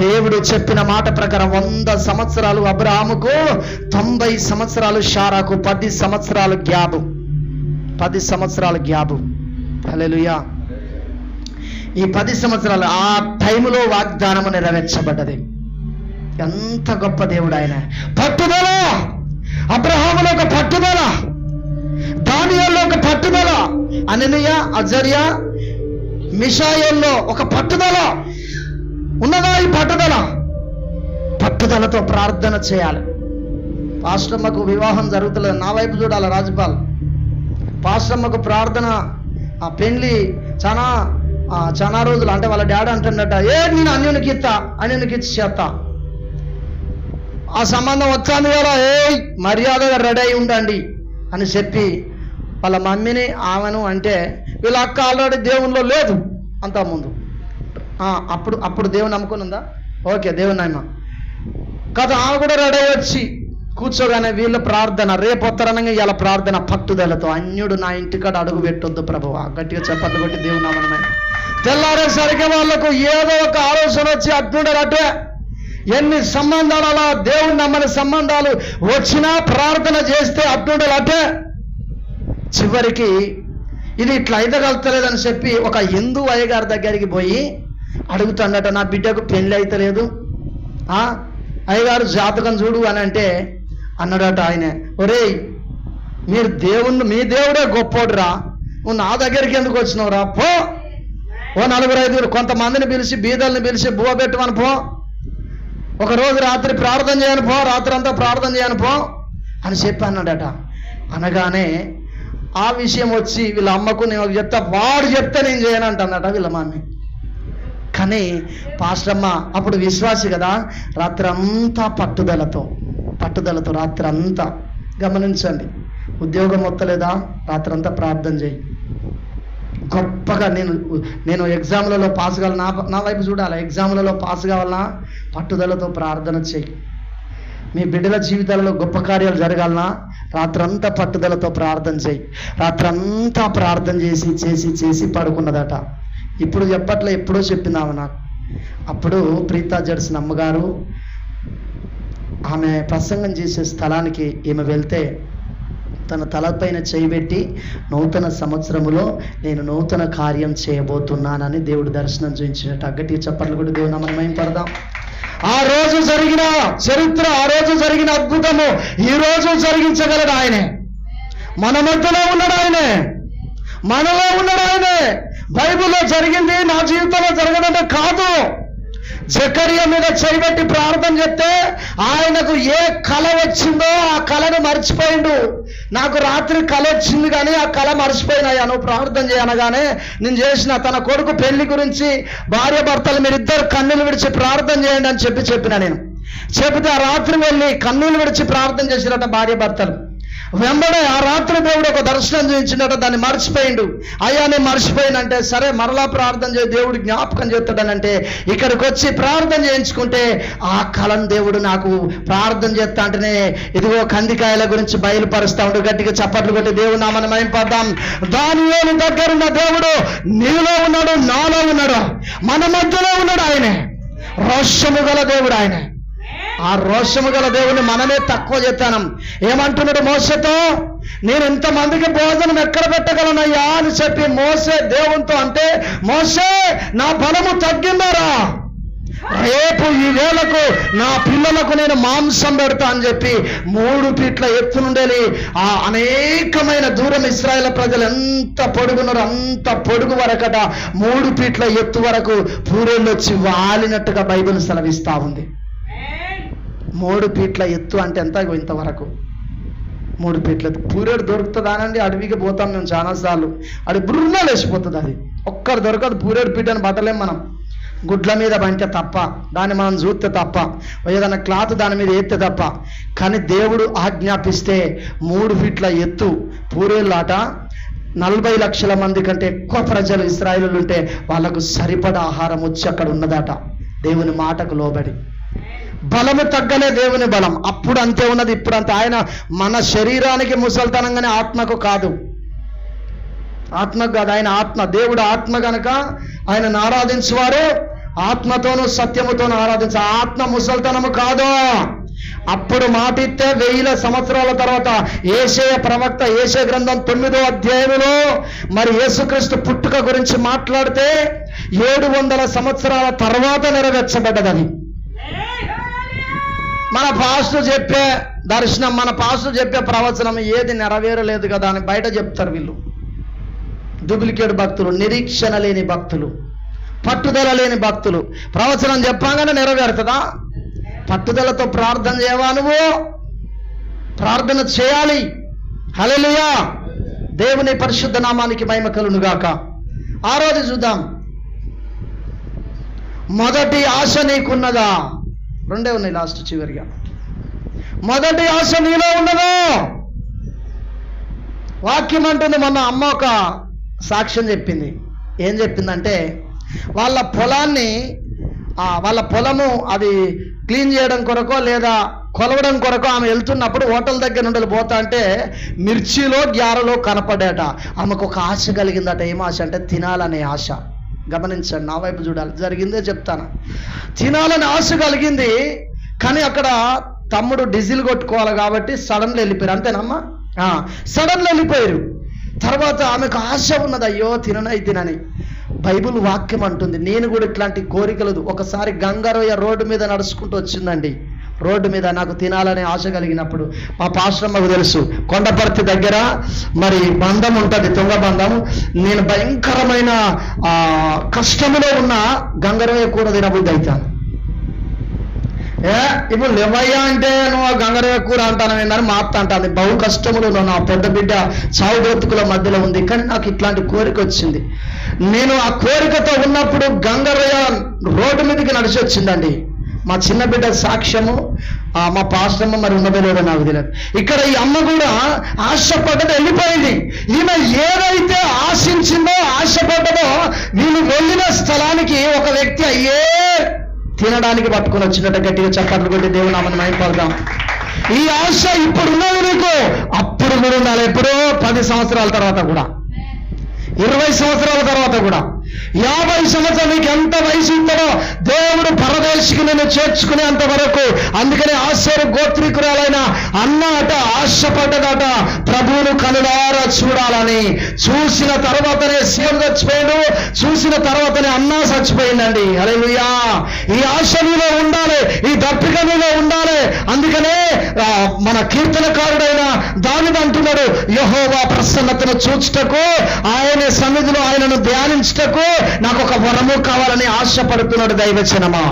దేవుడు చెప్పిన మాట ప్రకారం 100 సంవత్సరాలు అబ్రహాముకు, 90 సంవత్సరాలు శారాకు, 10 సంవత్సరాలు గ్యాబు. 10 సంవత్సరాల గ్యాబు. హల్లెలూయా. ఈ 10 సంవత్సరాలు ఆ టైములో వాగ్దానము నెరవేర్చబడ్డది. ఎంత గొప్ప దేవుడు ఆయన. పట్టుదల, అబ్రహాములో ఒక పట్టుదల, దానియేలులో ఒక పట్టుదల, అననీయ, అజర్యా, మిషాయేల్లో ఒక పట్టుదల ఉన్నదా? ఈ పట్టుదలతో ప్రార్థన చేయాలి. పాస్టమ్మకు వివాహం జరుగుతలేదు, నా వైపు చూడాలి రాజపాల్. పాస్టమ్మకు ప్రార్థన, ఆ పెళ్లి చాలా రోజులు, అంటే వాళ్ళ డాడీ అంటున్నట్ట, నేను అన్యునికి చేస్తా, ఆ సంబంధం వచ్చాను కదా, మర్యాదగా రెడీ అయి ఉండండి అని చెప్పి వాళ్ళ మమ్మీని ఆమెను అంటే, వీళ్ళ అక్క ఆల్రెడీ దేవునిలో లేదు అంత ముందు. అప్పుడు దేవుని నమ్ముకుని ఉందా? ఓకే, దేవుని నమ్మ కదా. ఆమె కూడా రెడీ వచ్చి కూర్చోగానే వీళ్ళ ప్రార్థన, రేపొత్తరనంగా ఇలా ప్రార్థన పట్టుదలతో, అన్యుడు నా ఇంటికాడ అడుగు పెట్టొద్దు ప్రభువా, గట్టిగా చెప్పట్లు కొట్టి దేవుని నామమే. తెల్లారేసరికి వాళ్ళకు ఏదో ఒక ఆలోచన వచ్చి అడ్డుండరు అటే. ఎన్ని సంబంధాలు అలా దేవుని నమ్మని సంబంధాలు వచ్చినా ప్రార్థన చేస్తే అడ్డుండరు అటే. చివరికి ఇది ఇట్లా అయితగలుగుతలేదని చెప్పి ఒక హిందూ అయ్యగారి దగ్గరికి పోయి అడుగుతాడట, నా బిడ్డకు పెళ్ళి అయితలేదు, అయ్యగారు జాతకం చూడు అని అంటే అన్నాడట ఆయన, ఒరేయ్ మీరు మీ దేవుడే గొప్పోడురా, నువ్వు నా దగ్గరికి ఎందుకు వచ్చినావురా, పో, ఓ 4-5 కొంతమందిని పిలిచి, బీదల్ని పిలిచి బువ్వ పెట్టమని పో, ఒకరోజు రాత్రి ప్రార్థన చేయను పో, రాత్రి అంతా ప్రార్థన చేయను పో అని చెప్పి అన్నాడట. అనగానే ఆ విషయం వచ్చి వీళ్ళ అమ్మకు నేను చెప్తా, వాడు చెప్తే నేను చేయనంటున్నట వీళ్ళ మమ్మీ. కానీ పాస్టమ్మ అప్పుడు విశ్వాసి కదా, రాత్రంతా పట్టుదలతో రాత్రి అంతా, గమనించండి, ఉద్యోగం వస్తలేదా, రాత్రంతా ప్రార్థన చేయి. గొప్పగా నేను ఎగ్జామ్లలో పాస్ కావాలన్నా, నా వైపు చూడాలి, ఎగ్జామ్లలో పాస్ కావాలన్నా పట్టుదలతో ప్రార్థన చేయి. మీ బిడ్డల జీవితాలలో గొప్ప కార్యాలు జరగాలన్నా రాత్రంతా పట్టుదలతో ప్రార్థన చేయి. రాత్రంతా ప్రార్థన చేసి పడుకున్నదట. ఇప్పుడు చెప్పట్లే, ఎప్పుడో చెప్పిందాము నాకు. అప్పుడు ప్రీతా జడ్సన్ అమ్మగారు ఆమె ప్రసంగం చేసే స్థలానికి ఈమె వెళ్తే తన తలపైన చేయబెట్టి, నూతన సంవత్సరములో నేను నూతన కార్యం చేయబోతున్నానని దేవుడు దర్శనం చూపించినట్టు. గట్టిగా చప్పట్లు కూడా దేవుని నామమున మహిమపడదాం. ఆ రోజు జరిగిన చరిత్ర, ఆ రోజు జరిగిన అద్భుతము ఈ రోజు జరిగించగలడు ఆయనే. మన మధ్యలో ఉన్నాడు ఆయనే, మనలో ఉన్నాడు ఆయనే. బైబిల్లో జరిగింది నా జీవితంలో జరగదంటే కాదు. జకరియా మీద చేయబెట్టి ప్రార్థన చేస్తే ఆయనకు ఏ కళ వచ్చిందో ఆ కళను మర్చిపోయిండు. నాకు రాత్రి కళ వచ్చింది కానీ ఆ కళ మర్చిపోయినాయా, నువ్వు ప్రార్థన చేయనగానే నేను చేసిన తన కొడుకు పెళ్లి గురించి భార్య భర్తలు మీరిద్దరు కన్నులు విడిచి ప్రార్థన చేయండి అని చెప్పిన నేను చెబితే ఆ రాత్రి వెళ్ళి కన్నులు విడిచి ప్రార్థన చేసినట్ట భార్య భర్తలు. వెంబడే ఆ రాత్రి దేవుడు ఒక దర్శనం చూపించినట్టు, దాన్ని మర్చిపోయిండు. అయ్యా నేను మర్చిపోయినంటే, సరే మరలా ప్రార్థన చేయి, దేవుడు జ్ఞాపకం చేస్తాడనంటే ఇక్కడికి వచ్చి ప్రార్థన చేయించుకుంటే ఆ కళను దేవుడు నాకు ప్రార్థన చేస్తా అంటేనే ఇదిగో కందికాయల గురించి బయలుపరుస్తా ఉండు. గట్టిగా చప్పట్లు కొట్టి దేవుడు నామని మహిమపడదాం. దానియేలు దగ్గరున్న దేవుడు నీలో ఉన్నాడు, నాలో ఉన్నాడు, మన మధ్యలో ఉన్నాడు. ఆయనే రోషము గల దేవుడు. ఆయనే ఆ రోషము గల దేవుని మనమే తక్కువ చేస్తాను. ఏమంటున్నాడు మోషేతో, నేను ఇంతమందికి భోజనం ఎక్కడ పెట్టగలనయ్యా అని చెప్పి మోసే దేవునితో అంటే, మోసే నా బలము తగ్గిందారా, రేపు ఈ వేళకు నా పిల్లలకు నేను మాంసం పెడతా అని చెప్పి 3 ఫీట్ల ఎత్తు నుండి ఆ అనేకమైన దూరం ఇశ్రాయేలు ప్రజలు ఎంత పొడుగున్నారో అంత పొడుగు వరకట 3 ఫీట్ల ఎత్తు వరకు పూరేళ్ళు వచ్చి వాలినట్టుగా బైబిల్ సెలవిస్తా ఉంది. 3 ఫీట్ల ఎత్తు అంటే ఎంత, ఇంతవరకు 3 ఫీట్ల పూరేడు దొరుకుతుందానండి. అడవికి పోతాం మేము చాలాసార్లు, అది బుర్రలో లేచిపోతుంది. అది ఒక్కరు దొరకదు. పూరేడు పీట అని పట్టలేం మనం, గుడ్ల మీద బంటే తప్ప, దాన్ని మనం చూస్తే తప్ప, ఏదైనా క్లాత్ దాని మీద ఎత్తే తప్ప. కానీ దేవుడు ఆజ్ఞాపిస్తే 3 ఫీట్ల ఎత్తు పూరేళ్ళాట 40 లక్షల మంది కంటే ఎక్కువ ప్రజలు ఇశ్రాయేలు ఉంటే వాళ్ళకు సరిపడా ఆహారం వచ్చి అక్కడ ఉన్నదట. దేవుని మాటకు లోబడి బలము తగ్గలే దేవుని బలం. అప్పుడు అంతే ఉన్నది, ఇప్పుడు అంతే. ఆయన మన శరీరానికి ముసల్తనంగానే, ఆత్మకు కాదు. ఆత్మకు కాదు, ఆయన ఆత్మ. దేవుడు ఆత్మ గనక ఆయనను ఆరాధించువారు ఆత్మతోనూ సత్యముతోనూ ఆరాధించ. ఆత్మ ముసల్తనము కాదు. అప్పుడు మాటిస్తే 1000 సంవత్సరాల తర్వాత యేషయ ప్రవక్త యేషయ గ్రంథం 9వ అధ్యాయంలో మరి యేసుక్రీస్తు పుట్టుక గురించి మాట్లాడితే 700 సంవత్సరాల తర్వాత నెరవేర్చబడ్డది. మన పాస్టర్ చెప్పే దర్శనం, మన పాస్టర్ చెప్పే ప్రవచనం ఏది నెరవేరలేదు కదా అని బయట చెప్తారు వీళ్ళు. డూప్లికేట్ భక్తులు, నిరీక్షణ లేని భక్తులు, పట్టుదల లేని భక్తులు. ప్రవచనం చెప్పగానే నెరవేరుతుందా? పట్టుదలతో ప్రార్థన చేయవా? నువ్వు ప్రార్థన చేయాలి. హల్లెలూయా. దేవుని పరిశుద్ధ నామానికి మహిమ కలుగును గాక. 6వది చూద్దాం. మొదటి ఆశ నీకున్నదా? 2 ఉన్నాయి లాస్ట్ చివరిగా. మొదటి ఆశ నీలో ఉన్నదా? వాక్యం అంటుంది. మొన్న అమ్మ ఒక సాక్ష్యం చెప్పింది. ఏం చెప్పిందంటే వాళ్ళ పొలము అది క్లీన్ చేయడం కొరకో లేదా కొలవడం కొరకో ఆమె వెళ్తున్నప్పుడు హోటల్ దగ్గర నుండి పోతా అంటే మిర్చిలో గ్యారలో కనపడేట. ఆమెకు ఒక ఆశ కలిగిందట. ఏం ఆశ అంటే తినాలనే ఆశ. గమనించండి, నా వైపు చూడాలి, జరిగిందే చెప్తాను. తినాలని ఆశ కలిగింది, కానీ అక్కడ తమ్ముడు డీజిల్ కొట్టుకోవాలి కాబట్టి సడన్గా వెళ్ళిపోయారు. అంతేనమ్మా? సడన్గా వెళ్ళిపోయారు. తర్వాత ఆమెకు ఆశ ఉన్నది, అయ్యో తినని. బైబిల్ వాక్యం అంటుంది, నేను కూడా ఇట్లాంటి కోరికలు ఒకసారి గంగారయ్య రోడ్డు మీద నడుచుకుంటూ వచ్చిందండి. రోడ్డు మీద నాకు తినాలనే ఆశ కలిగినప్పుడు మా పాశ్రమకు తెలుసు, కొండపర్తి దగ్గర మరి బంధం ఉంటుంది, తుంగబంధం. నేను భయంకరమైన కష్టములో ఉన్న గంగారయ్య కూర తినబుద్ధి అవుతాను. ఇప్పుడు లేవయ్యా అంటే నువ్వు గంగారయ్య కూర అంటాను ఏంటని మా అత్త అంటాను. బహు కష్టములు నా పెద్ద బిడ్డ చావు బ్రతుకుల మధ్యలో ఉంది, కానీ నాకు ఇట్లాంటి కోరిక వచ్చింది. నేను ఆ కోరికతో ఉన్నప్పుడు గంగారయ్య రోడ్డు మీదకి నడిచి వచ్చిందండి. మా చిన్న బిడ్డ సాక్ష్యము, మా పాస్టమ్మ మరి ఉన్నదో లేదో నాకు తెలియదు. ఇక్కడ ఈ అమ్మ కూడా ఆశపడ్డది, వెళ్ళిపోయింది. ఈమె ఏదైతే ఆశించిందో ఆశపడ్డదో వీళ్ళు వెళ్ళిన స్థలానికి ఒక వ్యక్తి అయ్యే తినడానికి పట్టుకొని వచ్చినట్టు గట్టిగా చప్పట్లు కొట్టి దేవుని నామమున మహిమపడదాం. ఈ ఆశ ఇప్పుడు ఉన్నది నీకు, అప్పుడు కూడా ఉండాలి. ఎప్పుడో 10 సంవత్సరాల తర్వాత కూడా, 20 సంవత్సరాల తర్వాత కూడా, 50 సంవత్సరాలు నీకు ఎంత వయసు ఇస్తాడో దేవుడు పరదేశికి నిన్ను చేర్చుకునేంత వరకు. అందుకనే ఆశేరు గోత్రీకురాలైన అన్న అట ఆశపడ్డదట ప్రభువును కనులారా చూడాలని. చూసిన తర్వాతనే సీఎం చచ్చిపోయాడు, చూసిన తర్వాతనే అన్న చచ్చిపోయిందండి. హల్లెలూయా. ఈ ఆశ నీలో ఉండాలి, ఈ దప్పిక నీలో ఉండాలి. అందుకనే మన కీర్తనకారుడైన దావీదు అంటున్నాడు, యెహోవా ప్రసన్నతను చూచుటకు, ఆయన సన్నిధిలో ఆయనను ధ్యానించుటకు నాకు ఒక వరము కావాలని ఆశపడుతున్నాడు. దైవజనమా,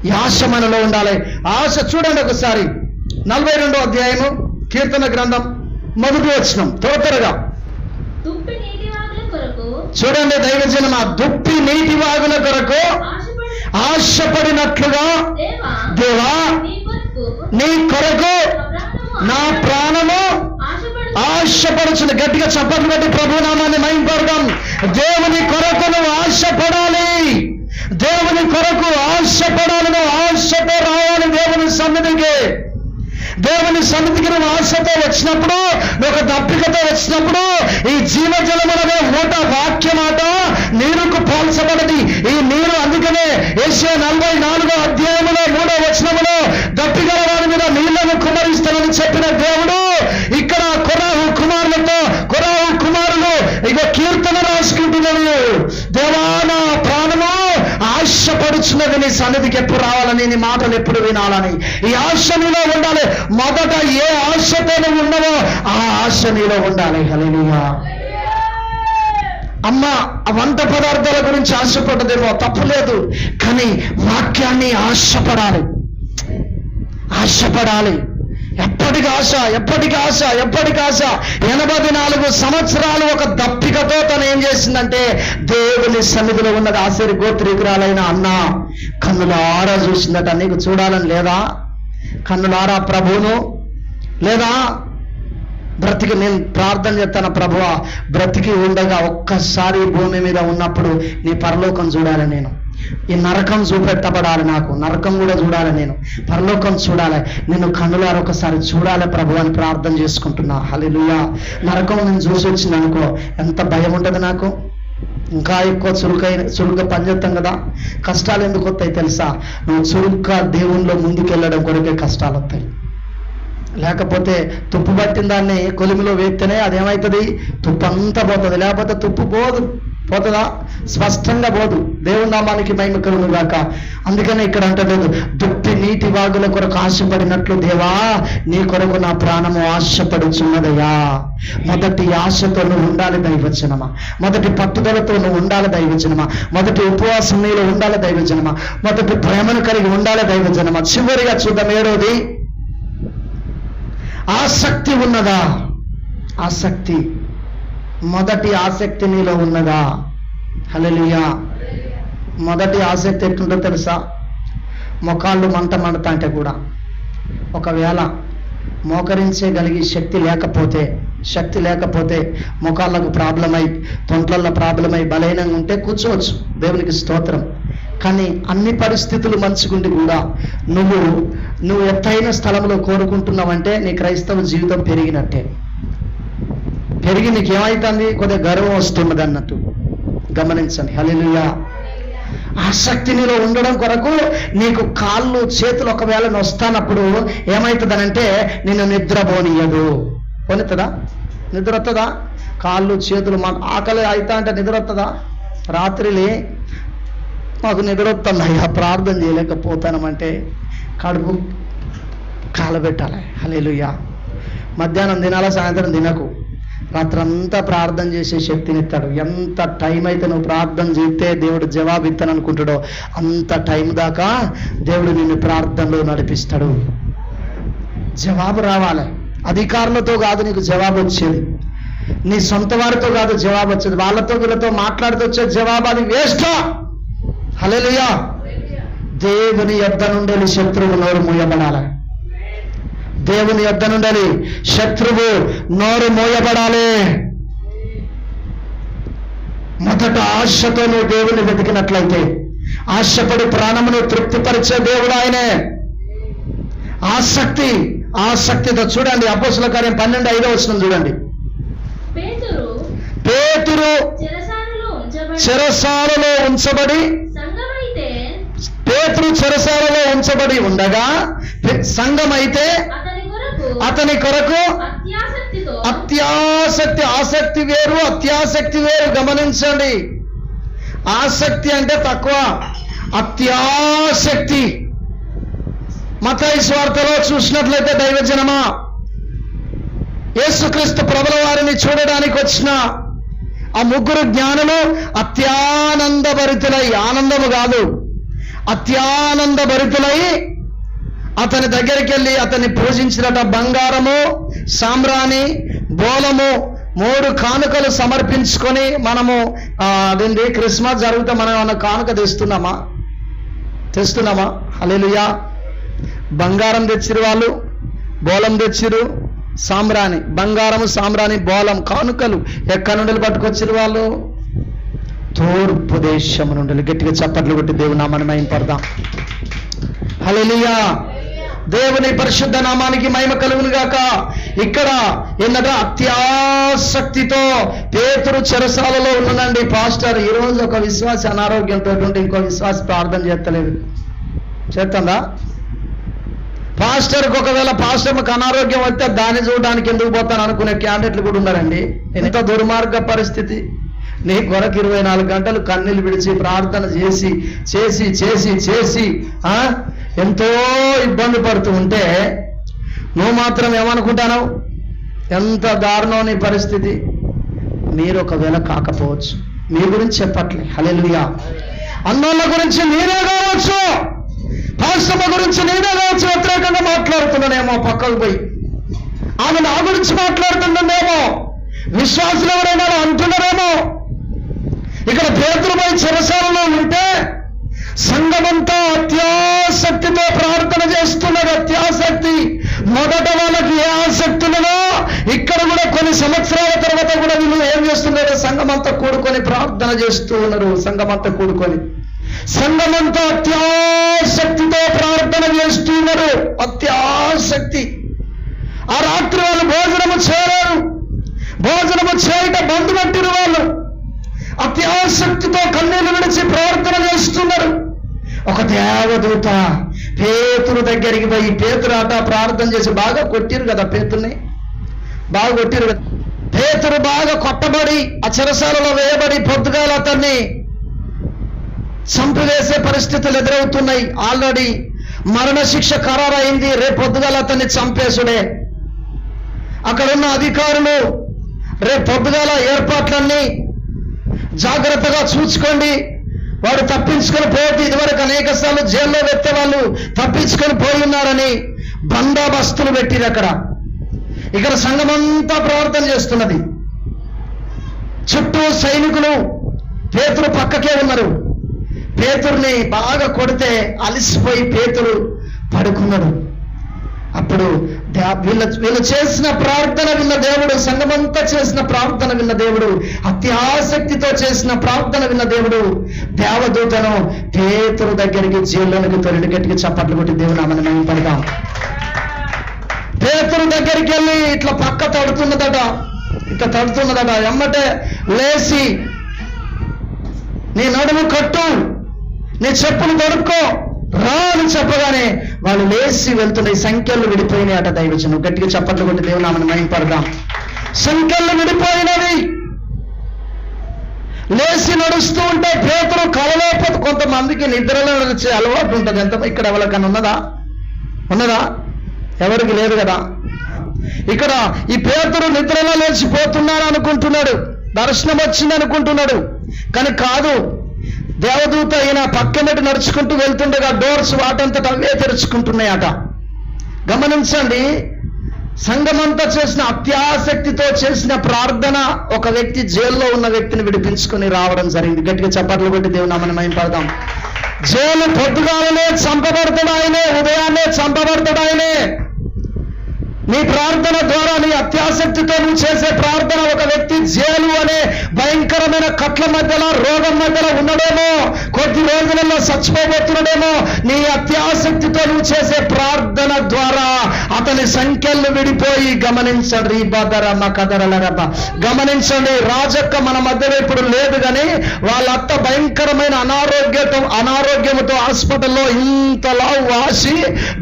ఈ ఆశ మనలో ఉండాలి. ఆశ చూడండి ఒకసారి 42వ అధ్యాయము కీర్తన గ్రంథం 1వ వచనం త్వరగా చూడండి. దైవజనమా, దుప్పి నీటి వాగుల కొరకు ఆశపడినట్లుగా దేవా నీ కొరకు నా ప్రాణము ఆశపడుచుంది. గట్టిగా చప్పట్లు కొట్టి ప్రభునామాన్ని మహిమపడదాం. దేవుని కొరకు నువ్వు ఆశపడాలి, దేవుని కొరకు ఆశపడాలి. నువ్వు ఆశతో రావాలి దేవుని సన్నిధికి. దేవుని సన్నిధికి నువ్వు ఆశతో వచ్చినప్పుడు, నువ్వు ఒక దప్పికతో వచ్చినప్పుడు, ఈ జీవజలములనే ఊట వాక్యమాట నీరుకు పోల్చబడది. ఈ నీరు అందుకనే యెషయా 44వ అధ్యాయములో 3వ వచనములో దప్పిగల వారి మీద నీళ్లను కుమరిస్తానని చెప్పిన దేవుడు ఇక్కడ కొరాహు కుమారులు ఇక కీర్తన రాసుకుంటున్నాడు. దేవా నా ప్రాణము ఆశపడుచున్నది నీ సన్నిధికి ఎప్పుడు రావాలని, నీ మాటలు ఎప్పుడు వినాలని. ఈ ఆశ నీలో ఉండాలి. మొదట ఏ ఆశతో నువ్వు ఉన్నావో ఆ ఆశ నీలో ఉండాలి. హల్లెలూయా. అమ్మ ఆ వంట పదార్థాల గురించి ఆశపడ్డదేమో తప్పులేదు, కానీ వాక్యాన్ని ఆశపడాలి. ఎప్పటికి ఆశ. 84 సంవత్సరాలు ఒక దప్పికతో తను ఏం చేసిందంటే దేవుని సన్నిధిలో ఉన్నది. ఆశేరు గోత్రీకురాలైన అన్న కన్నులారా చూసిందట. నీకు చూడాలని లేదా? కన్నులారా ప్రభువును లేదా? నేను ప్రార్థన చేస్తాను, ప్రభువా బ్రతికి ఉండగా ఒక్కసారి భూమి మీద ఉన్నప్పుడు నీ పరలోకం చూడాలి, నేను ఈ నరకం చూపెట్టబడాలి, నాకు నరకం కూడా చూడాలి, నేను పరలోకం చూడాలి, నేను కన్నులారా ఒకసారి చూడాలి ప్రభు అని ప్రార్థన చేసుకుంటున్నా. హల్లెలూయా. నరకం నేను చూసి వచ్చింది అనుకో, ఎంత భయం ఉంటుంది నాకు. ఇంకా ఎక్కువ చురుగ్గా పనిచేస్తాం కదా. కష్టాలు ఎందుకు వస్తాయి తెలుసా? నువ్వు చురుగ్గా దేవునిలో ముందుకెళ్ళడం కొరకే కష్టాలు వస్తాయి. లేకపోతే తుప్పు పట్టిన దాన్ని కొలిమిలో వేస్తేనే అదేమవుతుంది, తుప్పు అంతా పోతుంది. లేకపోతే తుప్పు పోతుందా? స్పష్టంగా పోదు. దేవుని నామానికి మహిమ కలుగును గాక. అందుకనే ఇక్కడ అంటలేదు, దుప్పి నీటి వాగుల కొరకు ఆశపడినట్లు దేవా నీ కొరకు నా ప్రాణము ఆశపడుచున్నదయ్యా. మొదటి ఆశతో నువ్వు ఉండాలి దైవజనమా, మొదటి పట్టుదలతో నువ్వు ఉండాలి దైవజనమా, మొదటి ఉపవాసం నీలో ఉండాలి దైవజనమా, మొదటి ప్రేమను కలిగి ఉండాలి దైవజనమా. చివరిగా చూద్దాం, 7వది ఆసక్తి ఉన్నదా? ఆసక్తి. మొదటి ఆసక్తి నీలో ఉన్నదా? హల్లెలూయా. మొదటి ఆసక్తి ఎట్లుంటో తెలుసా? మొకాళ్ళు మంటతా అంటే కూడా ఒకవేళ మోకరించగలిగే శక్తి లేకపోతే మొకాళ్ళకు ప్రాబ్లం అయి, తొంట్లల్లో ప్రాబ్లం అయి బలహీనంగా ఉంటే కూర్చోవచ్చు, దేవునికి స్తోత్రం. కానీ అన్ని పరిస్థితులు మంచిగుండి కూడా నువ్వు ఎత్తైన స్థలంలో కోరుకుంటున్నావంటే నీ క్రైస్తవ జీవితం పెరిగినట్టే. పెరిగి నీకు ఏమవుతుంది? కొద్దిగా గర్వం వస్తున్నది అన్నట్టు గమనించండి. హల్లెలూయా. ఆసక్తి నీలో ఉండడం కొరకు నీకు కాళ్ళు చేతులు ఒకవేళ నొస్తానప్పుడు ఏమవుతుందనంటే నిన్ను నిద్రపోనియదు. పోనిస్తుందా? నిద్ర వస్తుందా? కాళ్ళు చేతులు ఆకలి అవుతా అంటే నిద్ర వస్తుందా? రాత్రిలే మాకు నిద్ర వస్తుంది అయ్యా, ప్రార్థన చేయలేకపోతానమంటే కడుపు కాలబెట్టాలి. హల్లెలూయా. మధ్యాహ్నం తినాలా, సాయంత్రం తినకు. రాత్రంతా ప్రార్థన చేసే శక్తినిస్తాడు. ఎంత టైం అయితే నువ్వు ప్రార్థన చేస్తే దేవుడు జవాబు ఇస్తాను అనుకుంటాడో అంత టైం దాకా దేవుడు నిన్ను ప్రార్థనలో నడిపిస్తాడు. జవాబు రావాలి. అధికారులతో కాదు నీకు జవాబు వచ్చేది, నీ సొంత వారితో కాదు జవాబు వచ్చేది, వాళ్ళతో వీళ్ళతో మాట్లాడుతూ వచ్చే జవాబు అది వేస్టా. హల్లెలూయా. దేవుని యొద్ద నుండి శత్రువు నోరు మూయబడాలి. దేవుని యొద్ద నుండి శత్రువు నోరు మోయబడాలి. మొదట ఆశతో నువ్వు దేవుని వెతికినట్లయితే, ఆశపడి ప్రాణమును తృప్తిపరిచే దేవుడు ఆయనే. ఆసక్తితో చూడండి, అపోస్తలుల కార్యం 12:5 చూడండి. పేతురు చెరసాలలో ఉంచబడి, పేతురు చెరసాలలో ఉంచబడి ఉండగా సంఘమైతే అతని కొరకు ఆసక్తి వేరు, అత్యాసక్తి వేరు. గమనించండి. ఆసక్తి అంటే తక్కువ, అత్యాసక్తి. మత్తయి సువార్తలో చూసినట్లయితే దైవజనమా, యేసుక్రీస్తు ప్రభుల వారిని చూడడానికి వచ్చిన ఆ 3 జ్ఞానులు అత్యానందభరితులై, ఆనందము కాదు అత్యానందభరితులై అతని దగ్గరికి వెళ్ళి అతన్ని పూజించినట. బంగారము, సాంబ్రాణి, బోలము 3 కానుకలు సమర్పించుకొని మనము అదేంటి క్రిస్మస్ జరుగుతా మనం ఏమన్నా కానుక తెస్తున్నామా? హల్లెలూయా. బంగారం తెచ్చిరు వాళ్ళు, బోలం తెచ్చిరు, సాంబ్రాణి. బంగారము, సాంబ్రాణి, బోలం కానుకలు ఎక్కడి నుండి పట్టుకొచ్చిరు వాళ్ళు? తూర్పు దేశం నుండి. గట్టిగా చప్పట్లు కొట్టి దేవుని నామాన్ని మహిమపడదాం. హల్లెలూయా. దేవుని పరిశుద్ధ నామానికి మహిమ కలుగును గాక. ఇక్కడ ఏంటంటే అత్యాసక్తితో పేతురు చెరసాలలో ఉన్నాడండి. పాస్టర్ ఈరోజు ఒక విశ్వాస అనారోగ్యంతో ఉంటే ఇంకో విశ్వాస ప్రార్థన చేస్తలేదు, చేస్తుందా? పాస్టర్కి ఒకవేళ పాస్టర్కి అనారోగ్యం వస్తే దాన్ని చూడడానికి ఎందుకు పోతాను అనుకునే క్యాండిడేట్లు కూడా ఉన్నారండి. ఎంత దుర్మార్గ పరిస్థితి. నీ కొరకు 24 గంటలు కన్నీళ్ళు విడిచి ప్రార్థన చేసి చేసి చేసి చేసి ఎంతో ఇబ్బంది పడుతూ ఉంటే నువ్వు మాత్రం ఏమనుకుంటావు? ఎంత దారుణం నీ పరిస్థితి. మీరు ఒకవేళ కాకపోవచ్చు, మీ గురించి చెప్పట్లే. హల్లెలూయా. అన్నోళ్ళ గురించి నేనే కావచ్చు, పాస్టమ్మ గురించి నేనే కావచ్చు వ్యతిరేకంగా మాట్లాడుతున్నానేమో, పక్కకు పోయి ఆమె నా గురించి మాట్లాడుతుండేమో, విశ్వాసులు ఎవరైనా అంటున్నారేమో. ఇక్కడ పేతురుపై చెరసాలలో ఉంటే సంఘమంతా అత్యాస అత్యాసక్తితో ప్రార్థన చేస్తున్నారు. అత్యాసక్తి. మొదట వాళ్ళకి ఏ ఆసక్తి ఉన్నదో ఇక్కడ కూడా కొన్ని సంవత్సరాల తర్వాత కూడా వీళ్ళు ఏం చేస్తున్నారు? సంఘమంతా కూడుకొని ప్రార్థన చేస్తూ ఉన్నారు. సంఘమంతా కూడుకొని సంఘమంతా అత్యాసక్తితో ప్రార్థన చేస్తున్నారు. అత్యాసక్తి. ఆ రాత్రి వాళ్ళు భోజనము చేయలేరు. భోజనము చేయట బంధు పెట్టిన వాళ్ళు అత్యాసక్తితో కన్నీళ్లు విడిచి ప్రార్థన చేస్తున్నారు. ఒక దేవదూత పేతురు దగ్గరికి పోయి, పేతురు ఆట ప్రార్థన చేసి బాగా కొట్టిరు కదా, పేతుర్ని బాగా కొట్టిరు కదా. పేతురు బాగా కొట్టబడి ఆ చెరసాలలో వేయబడి పొద్దుగాల అతన్ని చంపివేసే పరిస్థితులు ఎదురవుతున్నాయి. ఆల్రెడీ మరణశిక్ష ఖరారైంది. రేపు పొద్దుగాల అతన్ని చంపేసుడే. అక్కడున్న అధికారులు రేపు పొద్దుగాల ఏర్పాట్లన్నీ జాగ్రత్తగా చూసుకోండి, వాడు తప్పించుకొని పోతే ఇదివరకు అనేక సార్లు జైల్లో పెట్టే వాళ్ళు తప్పించుకొని పోయి ఉన్నారని బందోబస్తులు పెట్టిరు. ఇక్కడ సంఘమంతా ప్రార్థన చేస్తున్నది. చుట్టూ సైనికులు. పేతురు పక్కకే ఉన్నారు. పేతురుని బాగా కొడితే అలిసిపోయి పేతురు పడుకున్నాడు. అప్పుడు వీళ్ళు చేసిన ప్రార్థన విన్న దేవుడు, సంఘమంతా చేసిన ప్రార్థన విన్న దేవుడు, అత్యాసక్తితో చేసిన ప్రార్థన విన్న దేవుడు దేవదూతను పేతురు దగ్గరికి జైల్లోనికి తొలిడి. గట్టిగా చప్పట్లు కొట్టి దేవుని నామమున మహిమపడదాం. పేతురు దగ్గరికి వెళ్ళి ఇట్లా పక్క తడుతున్నదట. ఎమ్మటే లేచి నీ నడుము కట్టు, నీ చెప్పులు తొడుక్కో రా అని చెప్పగానే వాళ్ళు లేచి వెళ్తున్నాయి. సంఖ్యలు విడిపోయినాయి అట. దైవజనం గట్టిగా చప్పట్లు కొట్టి దేవుని నామమున మహిమపడదాం. సంఖ్యలు విడిపోయినవి. లేచి నడుస్తూ ఉంటే పేతురు కలలోపోతే, కొంతమందికి నిద్రలో నడిచే అలవాటు ఉంటుంది. ఎంత ఇక్కడ ఎవరికన్నా ఉన్నదా? ఎవరికి లేదు కదా. ఇక్కడ ఈ పేతురు నిద్రలో లేచిపోతున్నాను అనుకుంటున్నాడు, దర్శనం వచ్చింది అనుకుంటున్నాడు. కానీ కాదు, దేవదూత ఈయన పక్కనట్టు నడుచుకుంటూ వెళ్తుండగా డోర్స్ వాటంతట అవే తెరుచుకుంటున్నాయట. గమనించండి, సంఘమంతా చేసిన అత్యాసక్తితో చేసిన ప్రార్థన ఒక వ్యక్తి జైల్లో ఉన్న వ్యక్తిని విడిపించుకొని రావడం జరిగింది. గట్టిగా చప్పట్లు కొట్టి దేవుని నామమున మహిమపడదాం. జైలు పొద్దుగాలనే చంపబడతాడు ఆయనే, ఉదయాన్నే చంపబడతాడు ఆయనే. నీ ప్రార్థన ద్వారా, నీ అత్యాసక్తితో నువ్వు చేసే ప్రార్థన ఒక వ్యక్తి జైలు అనే భయంకరమైన కట్ల మధ్యలో, రోగం మధ్యలో ఉన్నడేమో, కొద్ది రోజులలో చచ్చిపోబోతున్నాడేమో. నీ అత్యాసక్తితో నువ్వు చేసే ప్రార్థన ద్వారా అతని సంఖ్యలు విడిపోయి. గమనించండి, బదరమ్మ కదరలరబ్బ. గమనించండి, రాజక్క మన మధ్యలో ఇప్పుడు లేదు, కానీ వాళ్ళ అత్త భయంకరమైన అనారోగ్యంతో హాస్పిటల్లో ఇంతలా వాసి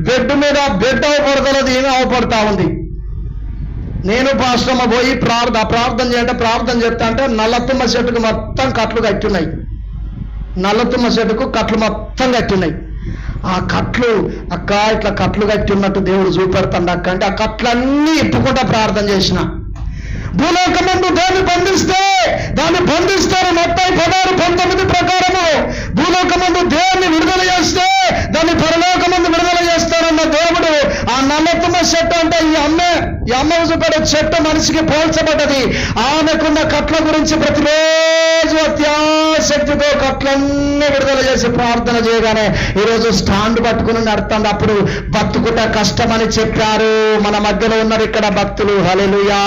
బెడ్ మీద బెడ్ అవపడుతున్నది, ఏమీ అవపడతా ఉంది. నేను పాస్టమ్మ పోయి ప్రార్థన చేస్తా అంటే నల్లతుమ్మ చెట్టుకు మొత్తం కట్లు కట్టున్నాయి. నల్లతుమ్మ చెట్టుకు కట్లు మొత్తం కట్టున్నాయి. ఆ కట్లు అక్క ఇట్లా కట్లు కట్టి ఉన్నట్టు దేవుడు చూపెడతాడు అక్క అంటే ఆ కట్లన్నీ ఇప్పుకుంటా ప్రార్థన చేసిన. భూలోకమందు దాన్ని బంధిస్తారు మొత్తం 16:19 ప్రకారము. భూలోకమందు దేవుని విడుదల చేస్తే దాన్ని పరలోకమందు విడుదల చేస్తారన్న దేవుడు ఆ నల్లతుమ్మ చెట్టు అంటే ఈ అమ్మ చూపడే చెట్టు మనిషికి పోల్చబడ్డది. ఆమెకున్న కట్ల గురించి ప్రతిరోజు అత్యాసక్తితో కట్లన్నీ విడుదల చేసి ప్రార్థన చేయగానే ఈరోజు స్టాండ్ పట్టుకుని నడుతుంది. అప్పుడు బతుకుట కష్టమని చెప్పారు. మన మధ్యలో ఉన్నారు ఇక్కడ భక్తులు. హల్లెలూయా.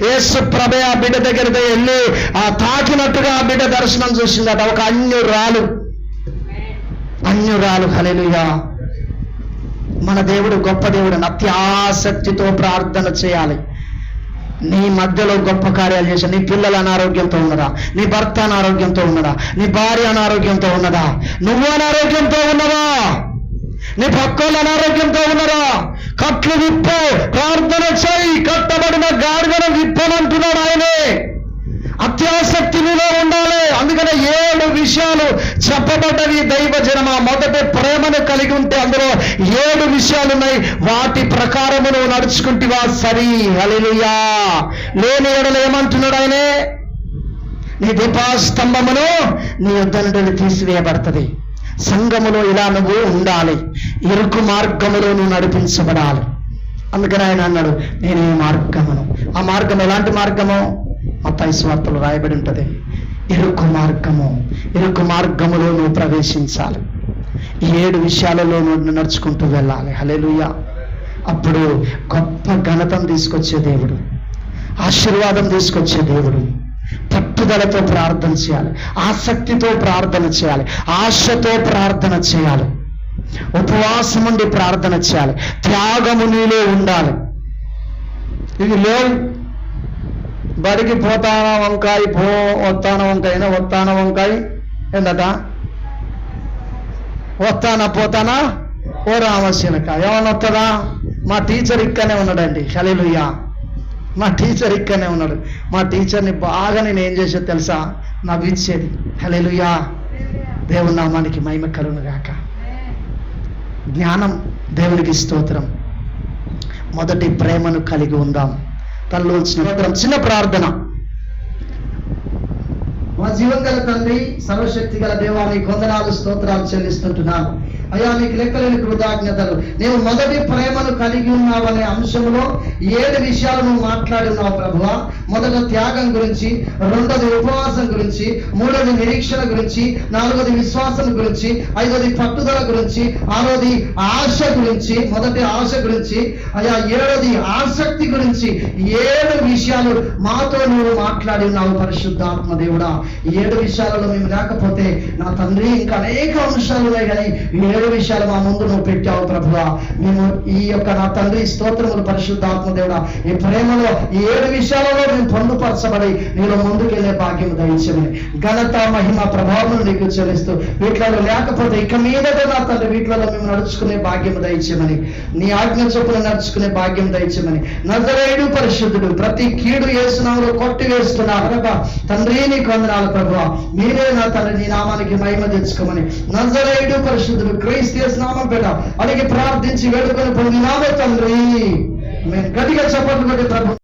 యేసు ప్రభు ఆ బిడ్డ దగ్గరికి వెళ్ళి ఆ తాకినట్టుగా ఆ బిడ్డ దర్శనం చూసిందట. ఒక అన్యురాలు. హల్లెలూయా. మన దేవుడు గొప్ప దేవుడు. అత్యాసక్తితో ప్రార్థన చేయాలి. నీ మధ్యలో గొప్ప కార్యాలు చేసా. నీ పిల్లలు అనారోగ్యంతో ఉన్నదా? నీ భర్త అనారోగ్యంతో ఉన్నదా? నీ భార్య అనారోగ్యంతో ఉన్నదా? నువ్వు అనారోగ్యంతో ఉన్నదా? నీ పక్కోళ్ళు అనారోగ్యంతో ఉన్నారా? కట్లు విప్పు, ప్రార్థన చేయి. కట్టబడిన గాడిదను విప్పనంటున్నాడు ఆయనే. అత్యాసక్తి నీలో ఉండాలి. అందుకనే 7 విషయాలు చెప్పబడ్డవి. దైవ జనమ, మొదటి ప్రేమను కలిగి ఉంటే అందులో 7 విషయాలున్నాయి. వాటి ప్రకారము నువ్వు నడుచుకుంటేవా సరి. హల్లెలూయా. లేని ఎడల ఏమంటున్నాడు ఆయనే? నీ దీపాస్తంభమును నీ యొద్ద నుండి తీసివేయబడుతుంది. సంఘములో ఇలా నువ్వు ఉండాలి. ఇరుకు మార్గములో నువ్వు నడిపించబడాలి. అందుకని ఆయన అన్నాడు, నేనే మార్గమును. ఆ మార్గం ఎలాంటి మార్గము? మత్తయి సువార్తలో రాయబడి ఉంటుంది. ఇరుకు మార్గములో నువ్వు ప్రవేశించాలి. 7 విషయాలలో నడుచుకుంటూ వెళ్ళాలి. హల్లెలూయా. అప్పుడు గొప్ప ఘనతను తీసుకొచ్చే దేవుడు, ఆశీర్వాదం తీసుకొచ్చే దేవుడు. పట్టుదలతో ప్రార్థన చేయాలి, ఆసక్తితో ప్రార్థన చేయాలి, ఆశతో ప్రార్థన చేయాలి, ఉపవాసం ఉండి ప్రార్థన చేయాలి, త్యాగము నీలో ఉండాలి. ఇది లేవు. బడికి పోతాన వంకాయ వస్తాన వంకాయ వస్తాన వంకాయ ఏందట, వస్తానా పోతానా ఓ రామశీనక ఏమన్నా వస్తుందా? మా టీచర్ ఇక్కడనే ఉన్నాడండి. హల్లెలూయా. మా టీచర్ ఇక్కడనే ఉన్నాడు. మా టీచర్ని బాగా నేను ఏం చేసేది తెలుసా? నవ్విచ్చేది. హల్లెలూయా. దేవుని నామానికి మహిమ కలుగును గాక. జ్ఞానం. దేవునికి స్తోత్రం. మొదటి ప్రేమను కలిగి ఉందాం. తనలో చిన్న ప్రార్థన. మా జీవంగల తండ్రి, సర్వశక్తి గల దేవానికి వందనాలు, స్తోత్రాలు చెల్లిస్తుంటున్నాను. అయ్యా, నీకు లెక్కలేని కృతజ్ఞతలు. నేను మొదటి ప్రేమను కలిగి ఉన్నావనే అంశంలో 7 విషయాలు నువ్వు మాట్లాడి ఉన్నావు ప్రభువా. మొదట త్యాగం గురించి, రెండోది ఉపవాసం గురించి, మూడోది నిరీక్షణ గురించి, నాలుగోది విశ్వాసం గురించి, ఐదోది పట్టుదల గురించి, ఆరోది ఆశ గురించి, మొదటి ఆశ గురించి, అయ్యా 7వది ఆసక్తి గురించి 7 విషయాలు మాతో నువ్వు మాట్లాడి ఉన్నావు పరిశుద్ధాత్మ దేవుడా. 7 విషయాలలో మేము లేకపోతే నా తండ్రి ఇంకా అనేక అంశాలు ఉన్నాయి, కానీ 7 విషయాలు మా ముందు నువ్వు పెట్టావు ప్రభువా. మేము ఈ యొక్క నా తండ్రి స్తోత్రములు పరిశుద్ధాత్మ దేవుడా, ఈ ప్రేమలో 7 విషయాలలో మేము పొందుపరచబడి నీలో ముందుకెళ్లే భాగ్యం దయచేయమని, ఘనత మహిమ ప్రభావం నీకు చెల్లిస్తూ, వీటిలో లేకపోతే ఇక మీదట నా తండ్రి వీటిలో మేము నడుచుకునే భాగ్యం దయచేయమని, నీ ఆజ్ఞ చొప్పున నడుచుకునే భాగ్యం దయచేయమని, నజరేయుడు పరిశుద్ధుడు ప్రతి కీడు యేసు నామములో కొట్టివేస్తున్నారు కనుక తండ్రి నీకు వందనాలు ప్రభువా. మీరే నా తండ్రి నీ నామానికి మహిమ తెచ్చుకోమని నజరేయుడు పరిశుద్ధుడు క్రీస్తు యేసు నామం పేట అడిగి ప్రార్థించి వేడుకొని పొందినామే తండ్రి. మేము గట్టిగా చప్పట్లు కొట్టి ప్రభు